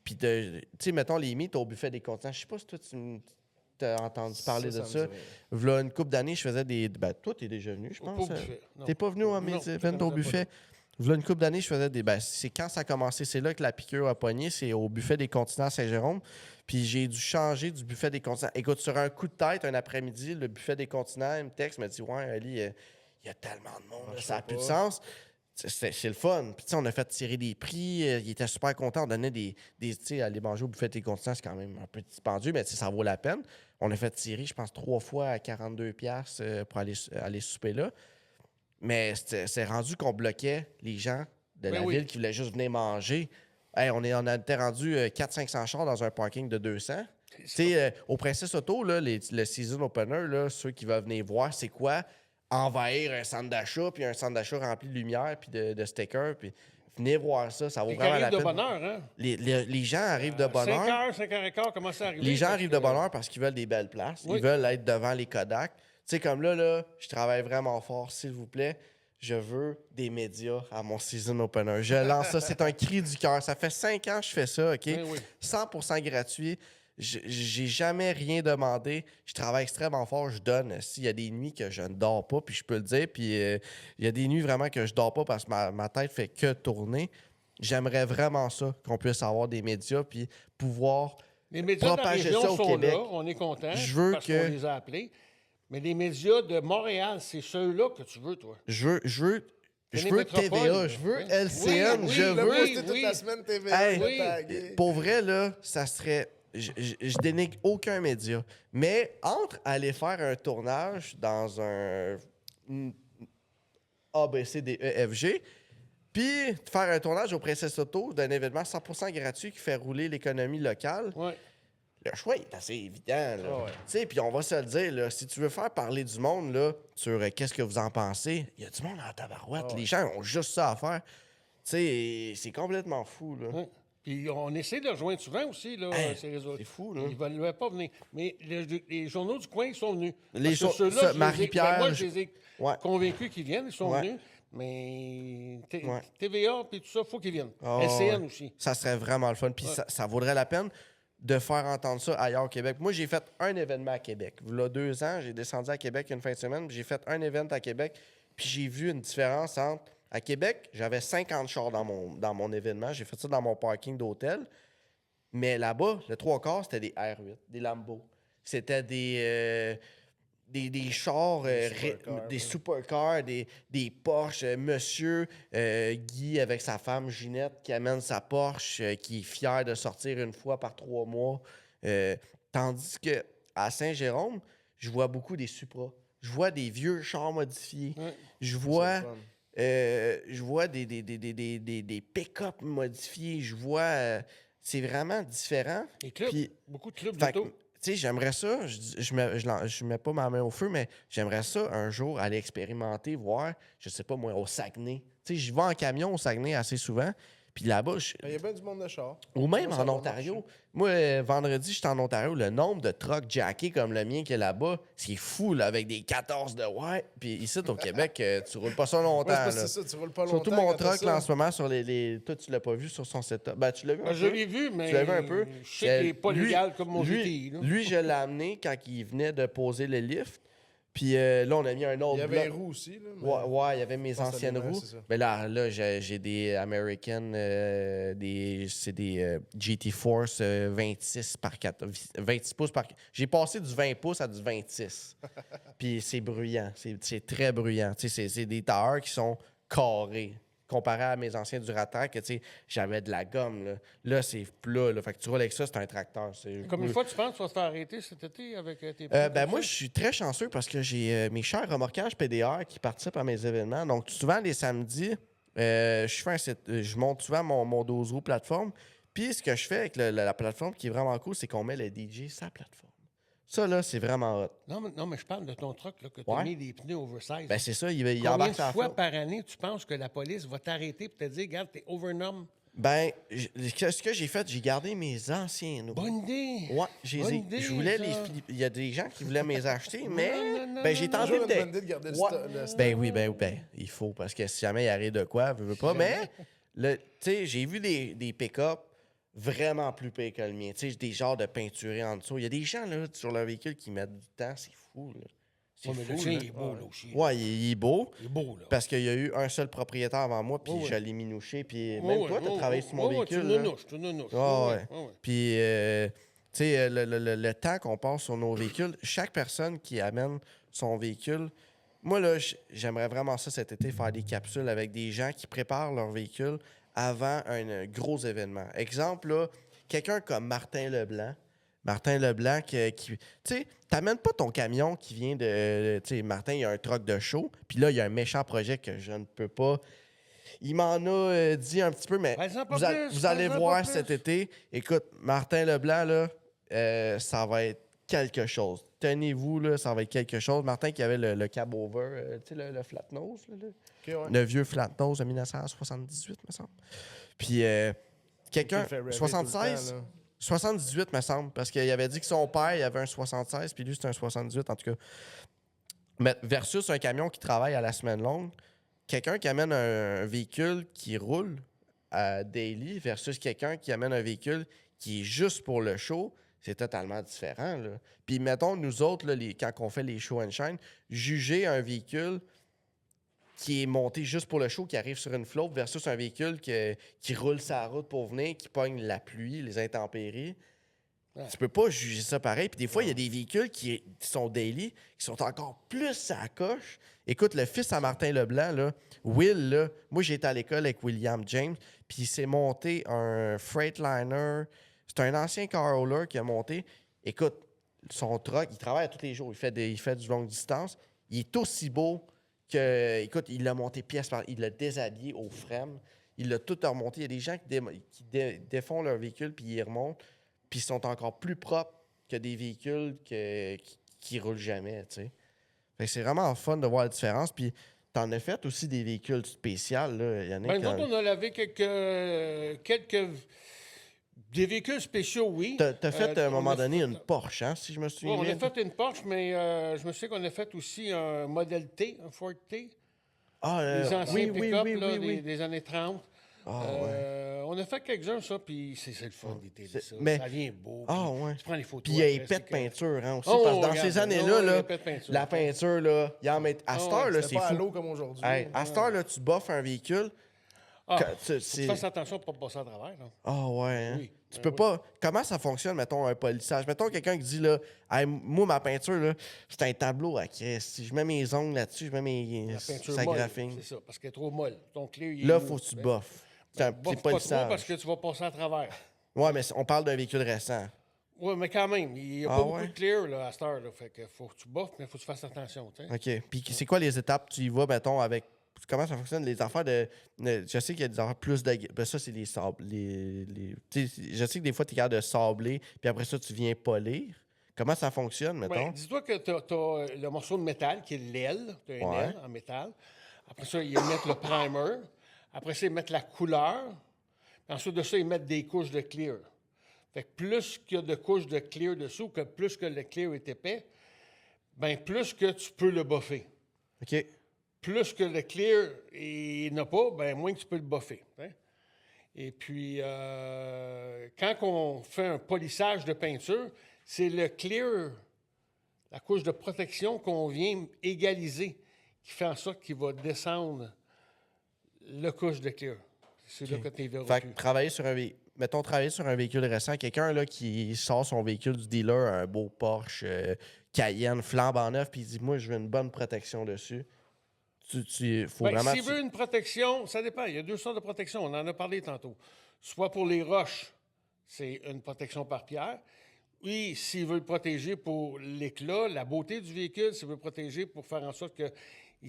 Puis, tu sais, mettons, les mythes au buffet des continents. Je sais pas si toi, tu as entendu parler de me ça. dit rien. V'là une couple d'années, je faisais des... Ben, toi, t'es déjà venu, je Pas au pense. buffet, non. T'es pas venu à mes Non, je événements au connaissais pas buffet? V'là une couple d'années, je faisais des... Ben, c'est quand ça a commencé. C'est là que la piqûre a pogné. C'est au buffet des continents à Saint-Jérôme. Puis j'ai dû changer du buffet des continents. Écoute, sur un coup de tête, un après-midi, le buffet des continents, il me texte, me dit « Ouais, Ali, il y a tellement de monde, là, ça n'a plus de sens. » C'est le fun. Puis, tu sais, on a fait tirer des prix. Il était super content. On donnait des tu sais, aller manger au buffet des continents, c'est quand même un peu dispendieux, mais tu sais, ça vaut la peine. On a fait tirer, je pense, 3 fois à 42$ pour aller souper là. Mais c'est rendu qu'on bloquait les gens de la ville qui voulaient juste venir manger. Hey, on était rendu 400-500 chars dans un parking de 200. Tu sais, au Princess Auto, là, le season opener, là, ceux qui veulent venir voir, c'est quoi? Envahir un centre d'achat, puis un centre d'achat rempli de lumière, puis de stickers, puis venez voir ça, ça vaut Puis vraiment la arrive peine. de bonne heure, hein? Les gens arrivent de bonne heure. 5h, 5h15, comment ça arrive? Les gens arrivent de bonne heure parce qu'ils veulent des belles places. Oui. Ils veulent être devant les Kodak. Tu sais, comme là, je travaille vraiment fort, s'il vous plaît. Je veux des médias à mon season opener. Je lance ça. C'est un cri du cœur. Ça fait 5 ans que je fais ça, OK? Oui. 100% gratuit. J'ai jamais rien demandé. Je travaille extrêmement fort. Je donne. S'il y a des nuits que je ne dors pas, puis je peux le dire, puis il y a des nuits vraiment que je dors pas parce que ma tête fait que tourner. J'aimerais vraiment ça, qu'on puisse avoir des médias, puis pouvoir Les médias de la propager région ça au sont Québec. là, on est content Je veux parce que- qu'on les a appelés. Mais les médias de Montréal, c'est ceux-là que tu veux, toi. Je veux les TVA, métropoles, je veux oui. LCN, Oui, je oui, Le veux... poster toute oui. la semaine TVA. Hey, là, tagué. pour vrai, là, ça serait... Je dénigre aucun média. Mais entre aller faire un tournage dans un ABCDEFG, puis faire un tournage au Princess Auto d'un événement 100% gratuit qui fait rouler l'économie locale, Oui. le choix est assez évident. là. Ah ouais. Tu sais, puis on va se le dire, là, si tu veux faire parler du monde là, sur qu'est-ce que vous en pensez, il y a du monde en tabarouette. Ah ouais. Les gens ont juste ça à faire. Tu sais, c'est complètement fou. Là. Oui. Puis on essaie de le rejoindre souvent aussi, là, Hey, ces réseaux. c'est fou, là. Ils ne veulent pas venir. Mais les journaux du coin, ils sont venus. Les Parce que so- ceux-là, ça, je les ai- Marie-Pierre, moi, je les ai Ouais. convaincus qu'ils viennent. Ils sont Ouais. venus. Mais Ouais. TVA, puis tout ça, il faut qu'ils viennent. Ah, LCN ouais. aussi. Ça serait vraiment le fun. Puis ça vaudrait la peine de faire entendre ça ailleurs au Québec. Moi, j'ai fait un événement à Québec. Il y a 2 ans, j'ai descendu à Québec une fin de semaine. J'ai fait un événement à Québec. Puis j'ai vu une différence entre... À Québec, j'avais 50 chars dans mon événement. J'ai fait ça dans mon parking d'hôtel. Mais là-bas, le 3/4, c'était des R8, des Lambo. C'était des chars, des supercars, des Porsche. Monsieur Guy avec sa femme Ginette qui amène sa Porsche, qui est fier de sortir une fois par 3 mois. Tandis que à Saint-Jérôme, je vois beaucoup des Supra. Je vois des vieux chars modifiés. Ouais. Je vois... C'est je vois des pick-up modifiés. Je vois... c'est vraiment différent. Les clubs, Puis, beaucoup de clubs fait que, d'auto. tu sais, j'aimerais ça. Je mets pas ma main au feu, mais j'aimerais ça un jour aller expérimenter, voir, je sais pas moi, au Saguenay. Tu sais, j'y vais en camion au Saguenay assez souvent. Puis là-bas, Il y a bien du monde de char. ou même Ça en va Ontario. marcher. Moi, vendredi, j'étais en Ontario. Le nombre de trucks jackés comme le mien qu'il y a là-bas, c'est fou, là, avec des 14 de ouais. Puis ici, au Québec, tu roules pas ça longtemps. Ouais, c'est parce là. que c'est ça, tu roules pas longtemps. Surtout mon quand t'as truck, ça. là, en ce moment, sur les... Toi, tu l'as pas vu sur son setup. Ben, tu l'as vu un Je peu? l'ai vu, mais Tu l'as vu un peu? je sais qu'il n'est pas Lui- légal comme mon lui, GTI. là. Lui, je l'ai amené quand il venait de poser le lift. Puis là, on a mis un autre Il y avait les bloc. roues aussi. Là, mais- Ouais, il y avait mes pense que anciennes c'était le même, roues. c'est ça. Mais là j'ai des American, c'est des GT Force 26 par 4, 26 pouces par... J'ai passé du 20 pouces à du 26. Puis c'est bruyant, c'est très bruyant. Tu sais, c'est des tailleurs qui sont carrés. Comparé à mes anciens Duratrac, que tu sais, j'avais de la gomme. Là c'est plat. Là. Fait que tu roules avec ça, c'est un tracteur. Comme une fois, tu penses que tu vas te faire arrêter cet été avec tes Ben moi, je suis très chanceux parce que j'ai mes chers remorquages PDR qui participent à mes événements. Donc, souvent, les samedis, je monte souvent mon 12 roues plateforme. Puis, ce que je fais avec la plateforme qui est vraiment cool, c'est qu'on met le DJ sur la plateforme. Ça, là, c'est vraiment hot. Non, mais je parle de ton truck, là, que tu as Ouais. mis des pneus oversize. Ben, c'est ça, il Combien embarque de sur la fois flotte. par année tu penses que la police va t'arrêter pour te dire, regarde, t'es overnorm? Ben, ce que j'ai fait, j'ai gardé mes anciens roues. Bonne idée! Ouais, j'ai Bonne idée, je voulais ça. les Philippe. Il y a des gens qui voulaient me les acheter, mais non, ben, j'ai tenté Toujours de... une bonne idée de garder le Ouais. stock. Ben oui, ben, il faut, parce que si jamais il arrive de quoi, veux pas. Mais, tu sais, j'ai vu des pick-up vraiment plus pire que le mien. Tu sais, des genres de peinturés en dessous. Il y a des gens là, sur leur véhicule qui mettent du temps. C'est fou, là. C'est Ouais, mais fou, le tien, là. il est beau, là, aussi. Ouais, il est beau. Il est beau, là. Parce qu'il y a eu un seul propriétaire avant moi, puis je l'ai minouché. Puis même toi, tu as travaillé sur mon véhicule. Tu nounouches. Ouais. Puis, tu sais, le temps qu'on passe sur nos véhicules, chaque personne qui amène son véhicule, moi, là, j'aimerais vraiment ça cet été, faire des capsules avec des gens qui préparent leur véhicule avant un gros événement. Exemple, là, quelqu'un comme Martin Leblanc. Martin Leblanc, tu sais, t'amènes pas ton camion qui vient de... Tu sais, Martin, il a un truck de show, puis là, il y a un méchant projet que je ne peux pas... Il m'en a dit un petit peu, mais vous allez voir cet été. Écoute, Martin Leblanc, là, ça va être quelque chose. Tenez-vous, là, ça va être quelque chose. Martin qui avait le cab over, tu sais, le flat nose, là, Okay, ouais. le vieux flat nose de 1978, me semble. Puis quelqu'un, Il fait rêver 76, tout le temps, là. 78, me semble, parce qu'il avait dit que son père, il avait un 76, puis lui, c'était un 78, en tout cas. Mais versus un camion qui travaille à la semaine longue, quelqu'un qui amène un véhicule qui roule à daily versus quelqu'un qui amène un véhicule qui est juste pour le show, c'est totalement différent, là. Puis mettons, nous autres, là, quand on fait les show and shine, juger un véhicule qui est monté juste pour le show, qui arrive sur une flotte, versus un véhicule qui roule sa route pour venir, qui pogne la pluie, les intempéries. Ouais. Tu peux pas juger ça pareil. Puis des fois, il y a des véhicules qui sont daily, qui sont encore plus à la coche. Écoute, le fils à Martin Leblanc, là, Will, là, moi, j'étais à l'école avec William James, puis il s'est monté un Freightliner. C'est un ancien car hauler qui a monté. Écoute, son truck, il travaille tous les jours. Il fait du longue distance. Il est aussi beau que, écoute, il l'a monté pièce par... Il l'a déshabillé au frame. Il l'a tout remonté. Il y a des gens qui défont leur véhicule puis ils remontent. Puis ils sont encore plus propres que des véhicules qui roulent jamais, tu sais. Fait que c'est vraiment fun de voir la différence. Puis t'en as fait aussi des véhicules spéciaux, là, Yannick. Ben, nous autres, on a lavé quelques... Des véhicules spéciaux, oui. T'as fait, à un moment donné, une Porsche, hein, si je me souviens bien. On a fait une Porsche, mais je me souviens qu'on a fait aussi un modèle T, un Ford T. Les anciens pick-up des années 30. On a fait quelques-uns, ça, puis c'est le fun d'été de ça. Mais, ça vient beau. Tu prends les photos. Puis il y a épais de peinture, hein, aussi. Parce que dans ces années-là, la peinture, là, il en met... À cette heure, là, c'est pas fou. à l'eau comme aujourd'hui. Hey, à cette heure, là, tu boffes un véhicule... Faut que tu fasses attention pour ne pas passer à travers. Ouais, hein? Oui. Tu peux pas... Comment ça fonctionne, mettons, un polissage? Mettons quelqu'un qui dit, là, hey, moi, ma peinture, là, c'est un tableau à craie. Si je mets mes ongles là-dessus, je mets mes... La peinture ça molle, graphine. c'est ça, parce qu'elle est trop molle. Ton clé, il est là, mou. faut que tu boffes. C'est Bouffe pas pas trop parce que tu vas passer à travers. Ouais, mais on parle d'un véhicule récent. Oui, mais quand même, il n'y a pas beaucoup de clear là, à cette heure. Là, fait que faut que tu boffes, mais il faut que tu fasses attention. T'sais. OK. Puis c'est quoi les étapes? Tu y vas, mettons, avec... Comment ça fonctionne? Les affaires de... Je sais qu'il y a des affaires plus de... Ben ça, c'est les sables. Je sais que des fois, tu es capable de sabler, puis après ça, tu viens polir. Comment ça fonctionne, mettons? Ben, dis-toi que tu as le morceau de métal qui est l'aile. Tu as une aile en métal. Après ça, ils mettent le primer. Après ça, ils mettent la couleur. Puis ensuite de ça, ils mettent des couches de clear. Fait que plus qu'il y a de couches de clear dessous, que plus que le clear est épais, ben plus que tu peux le buffer. OK. Plus que le clear il n'a pas, ben moins que tu peux le buffer. Hein? Et puis, quand on fait un polissage de peinture, c'est le clear, la couche de protection qu'on vient égaliser, qui fait en sorte qu'il va descendre la couche de clear. C'est là que tu es verrouillé. Fait que travailler sur un véhicule récent, quelqu'un là qui sort son véhicule du dealer, un beau Porsche Cayenne, flambant neuf, puis il dit, moi, je veux une bonne protection dessus. Faut vraiment... S'il veut une protection, ça dépend. Il y a deux sortes de protection. On en a parlé tantôt. Soit pour les roches, c'est une protection par pierre. Oui, s'il veut le protéger pour l'éclat, la beauté du véhicule, s'il veut le protéger pour faire en sorte qu'il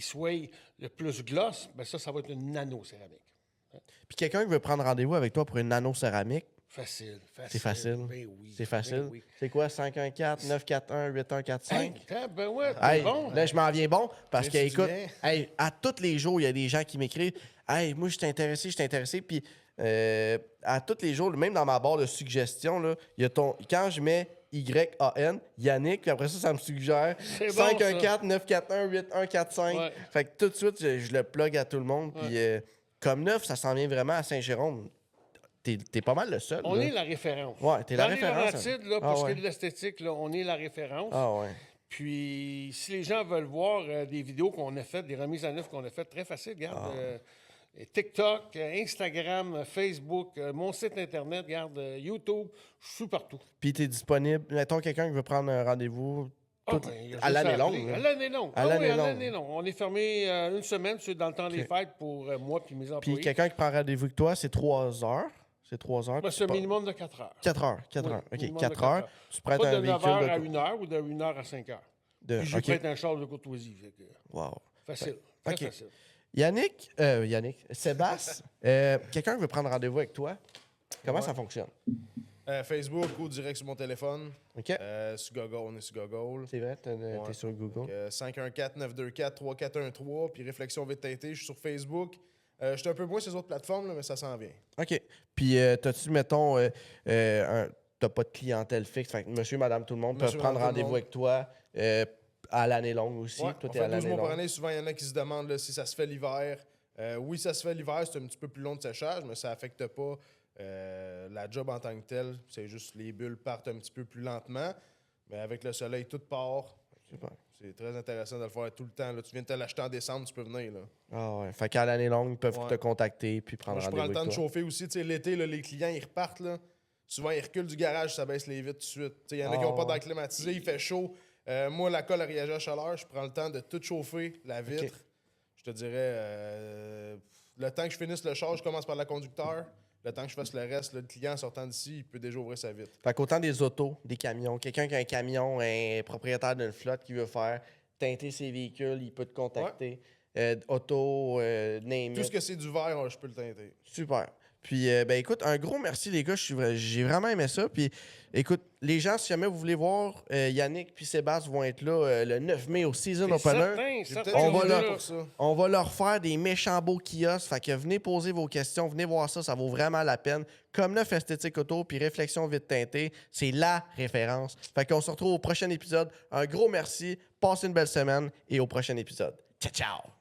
soit le plus gloss, bien ça va être une nano-céramique. Puis quelqu'un qui veut prendre rendez-vous avec toi pour une nano-céramique, Facile. C'est facile. Ben oui. C'est facile. Ben oui. C'est quoi, 514-941-8145? Hey, ben ouais, hey, bon. là, je m'en viens bon parce que, Mais écoute, hey, à tous les jours, il y a des gens qui m'écrivent « Hey, moi, je suis intéressé. » Puis à tous les jours, même dans ma barre de suggestions, là, il y a quand je mets YAN, Yannick, puis après ça me suggère 514-941-8145. Ouais. Fait que tout de suite, je le plug à tout le monde. Puis comme neuf, ça s'en vient vraiment à Saint-Jérôme. t'es pas mal le seul. On là. est la référence. Ouais, t'es la Dans référence. les Laurentides, là, pour ce qui est de l'esthétique, là, on est la référence. Ah ouais. Puis, si les gens veulent voir des vidéos qu'on a faites, des remises à neuf qu'on a faites, très facile, regarde. TikTok, Instagram, Facebook, mon site Internet, regarde, YouTube, je suis partout. Puis t'es disponible. Mettons quelqu'un qui veut prendre un rendez-vous Il y a à juste l'année à longue. appeler. là. À l'année longue. À l'année à longue. l'année longue. On est fermé une semaine dans le temps des fêtes pour moi et mes Puis employés. quelqu'un qui prend rendez-vous avec toi, c'est 3 heures. C'est 3 heures. Ben, c'est un minimum de 4 heures. 4 heures. 4 Oui, heures. OK, minimum 4 de 4 heures. heures. Tu prêtes Pas un de 9 véhicule heures à de... 1 heure ou de 1 heure à 5 heures. Puis je OK. prête un char de courtoisie. Fait que, Wow. facile. Très OK. facile. Yannick, Sébastien, quelqu'un qui veut prendre rendez-vous avec toi, comment ça fonctionne? Facebook ou direct sur mon téléphone. OK? Sur Google, on est sur Google. C'est vrai, t'es sur Google. 514-924-3413, puis Réflexion vite teintée, je suis sur Facebook. Je suis un peu moins sur les autres plateformes, là, mais ça s'en vient. OK. Puis, t'as-tu, mettons, t'as pas de clientèle fixe, fait que monsieur, madame, tout le monde Monsieur, peut prendre madame, tout le rendez-vous monde. avec toi à l'année longue aussi. Ouais, Toi, on t'es à fait 12 l'année mois par longue. année. Souvent, il y en a qui se demandent là, si ça se fait l'hiver. Oui, ça se fait l'hiver, c'est un petit peu plus long de séchage, mais ça n'affecte pas la job en tant que telle. C'est juste les bulles partent un petit peu plus lentement. Mais avec le soleil, tout part. Super. C'est très intéressant de le faire tout le temps. Là, tu viens de te l'acheter en décembre, tu peux venir. Là. Ah ouais. Fait qu'à l'année longue, ils peuvent Ouais. te contacter puis prendre Moi, je rendez-vous prends le temps avec de toi. chauffer aussi. Tu sais, l'été, là, les clients, ils repartent. Là. Souvent, ils reculent du garage, ça baisse les vitres tout de suite. Tu sais, il y en a qui n'ont pas d'air climatisé, il fait chaud. Moi, la colle à réagir à chaleur, je prends le temps de tout chauffer, la vitre. OK. Je te dirais, le temps que je finisse le char, je commence par la conducteur. Le temps que je fasse le reste, là, le client sortant d'ici, il peut déjà ouvrir sa vitre. Fait qu'autant des autos, des camions, quelqu'un qui a un camion, un propriétaire d'une flotte qui veut faire teinter ses véhicules, il peut te contacter. Auto, name Tout it. ce que c'est du verre, je peux le teinter. Super. Puis, ben écoute, un gros merci, les gars. J'ai vraiment aimé ça. Puis, écoute, les gens, si jamais vous voulez voir, Yannick puis Sébastien vont être là le 9 mai au Season Opener. Certain, J'ai certain. peut-être On une va idée là. pour ça. On va leur faire des méchants beaux kiosques. Fait que venez poser vos questions, venez voir ça, ça vaut vraiment la peine. Comme Neuf Esthétique Auto puis Réflexion Vite Teintée, c'est la référence. Fait qu'on se retrouve au prochain épisode. Un gros merci, passez une belle semaine et au prochain épisode. Ciao, ciao!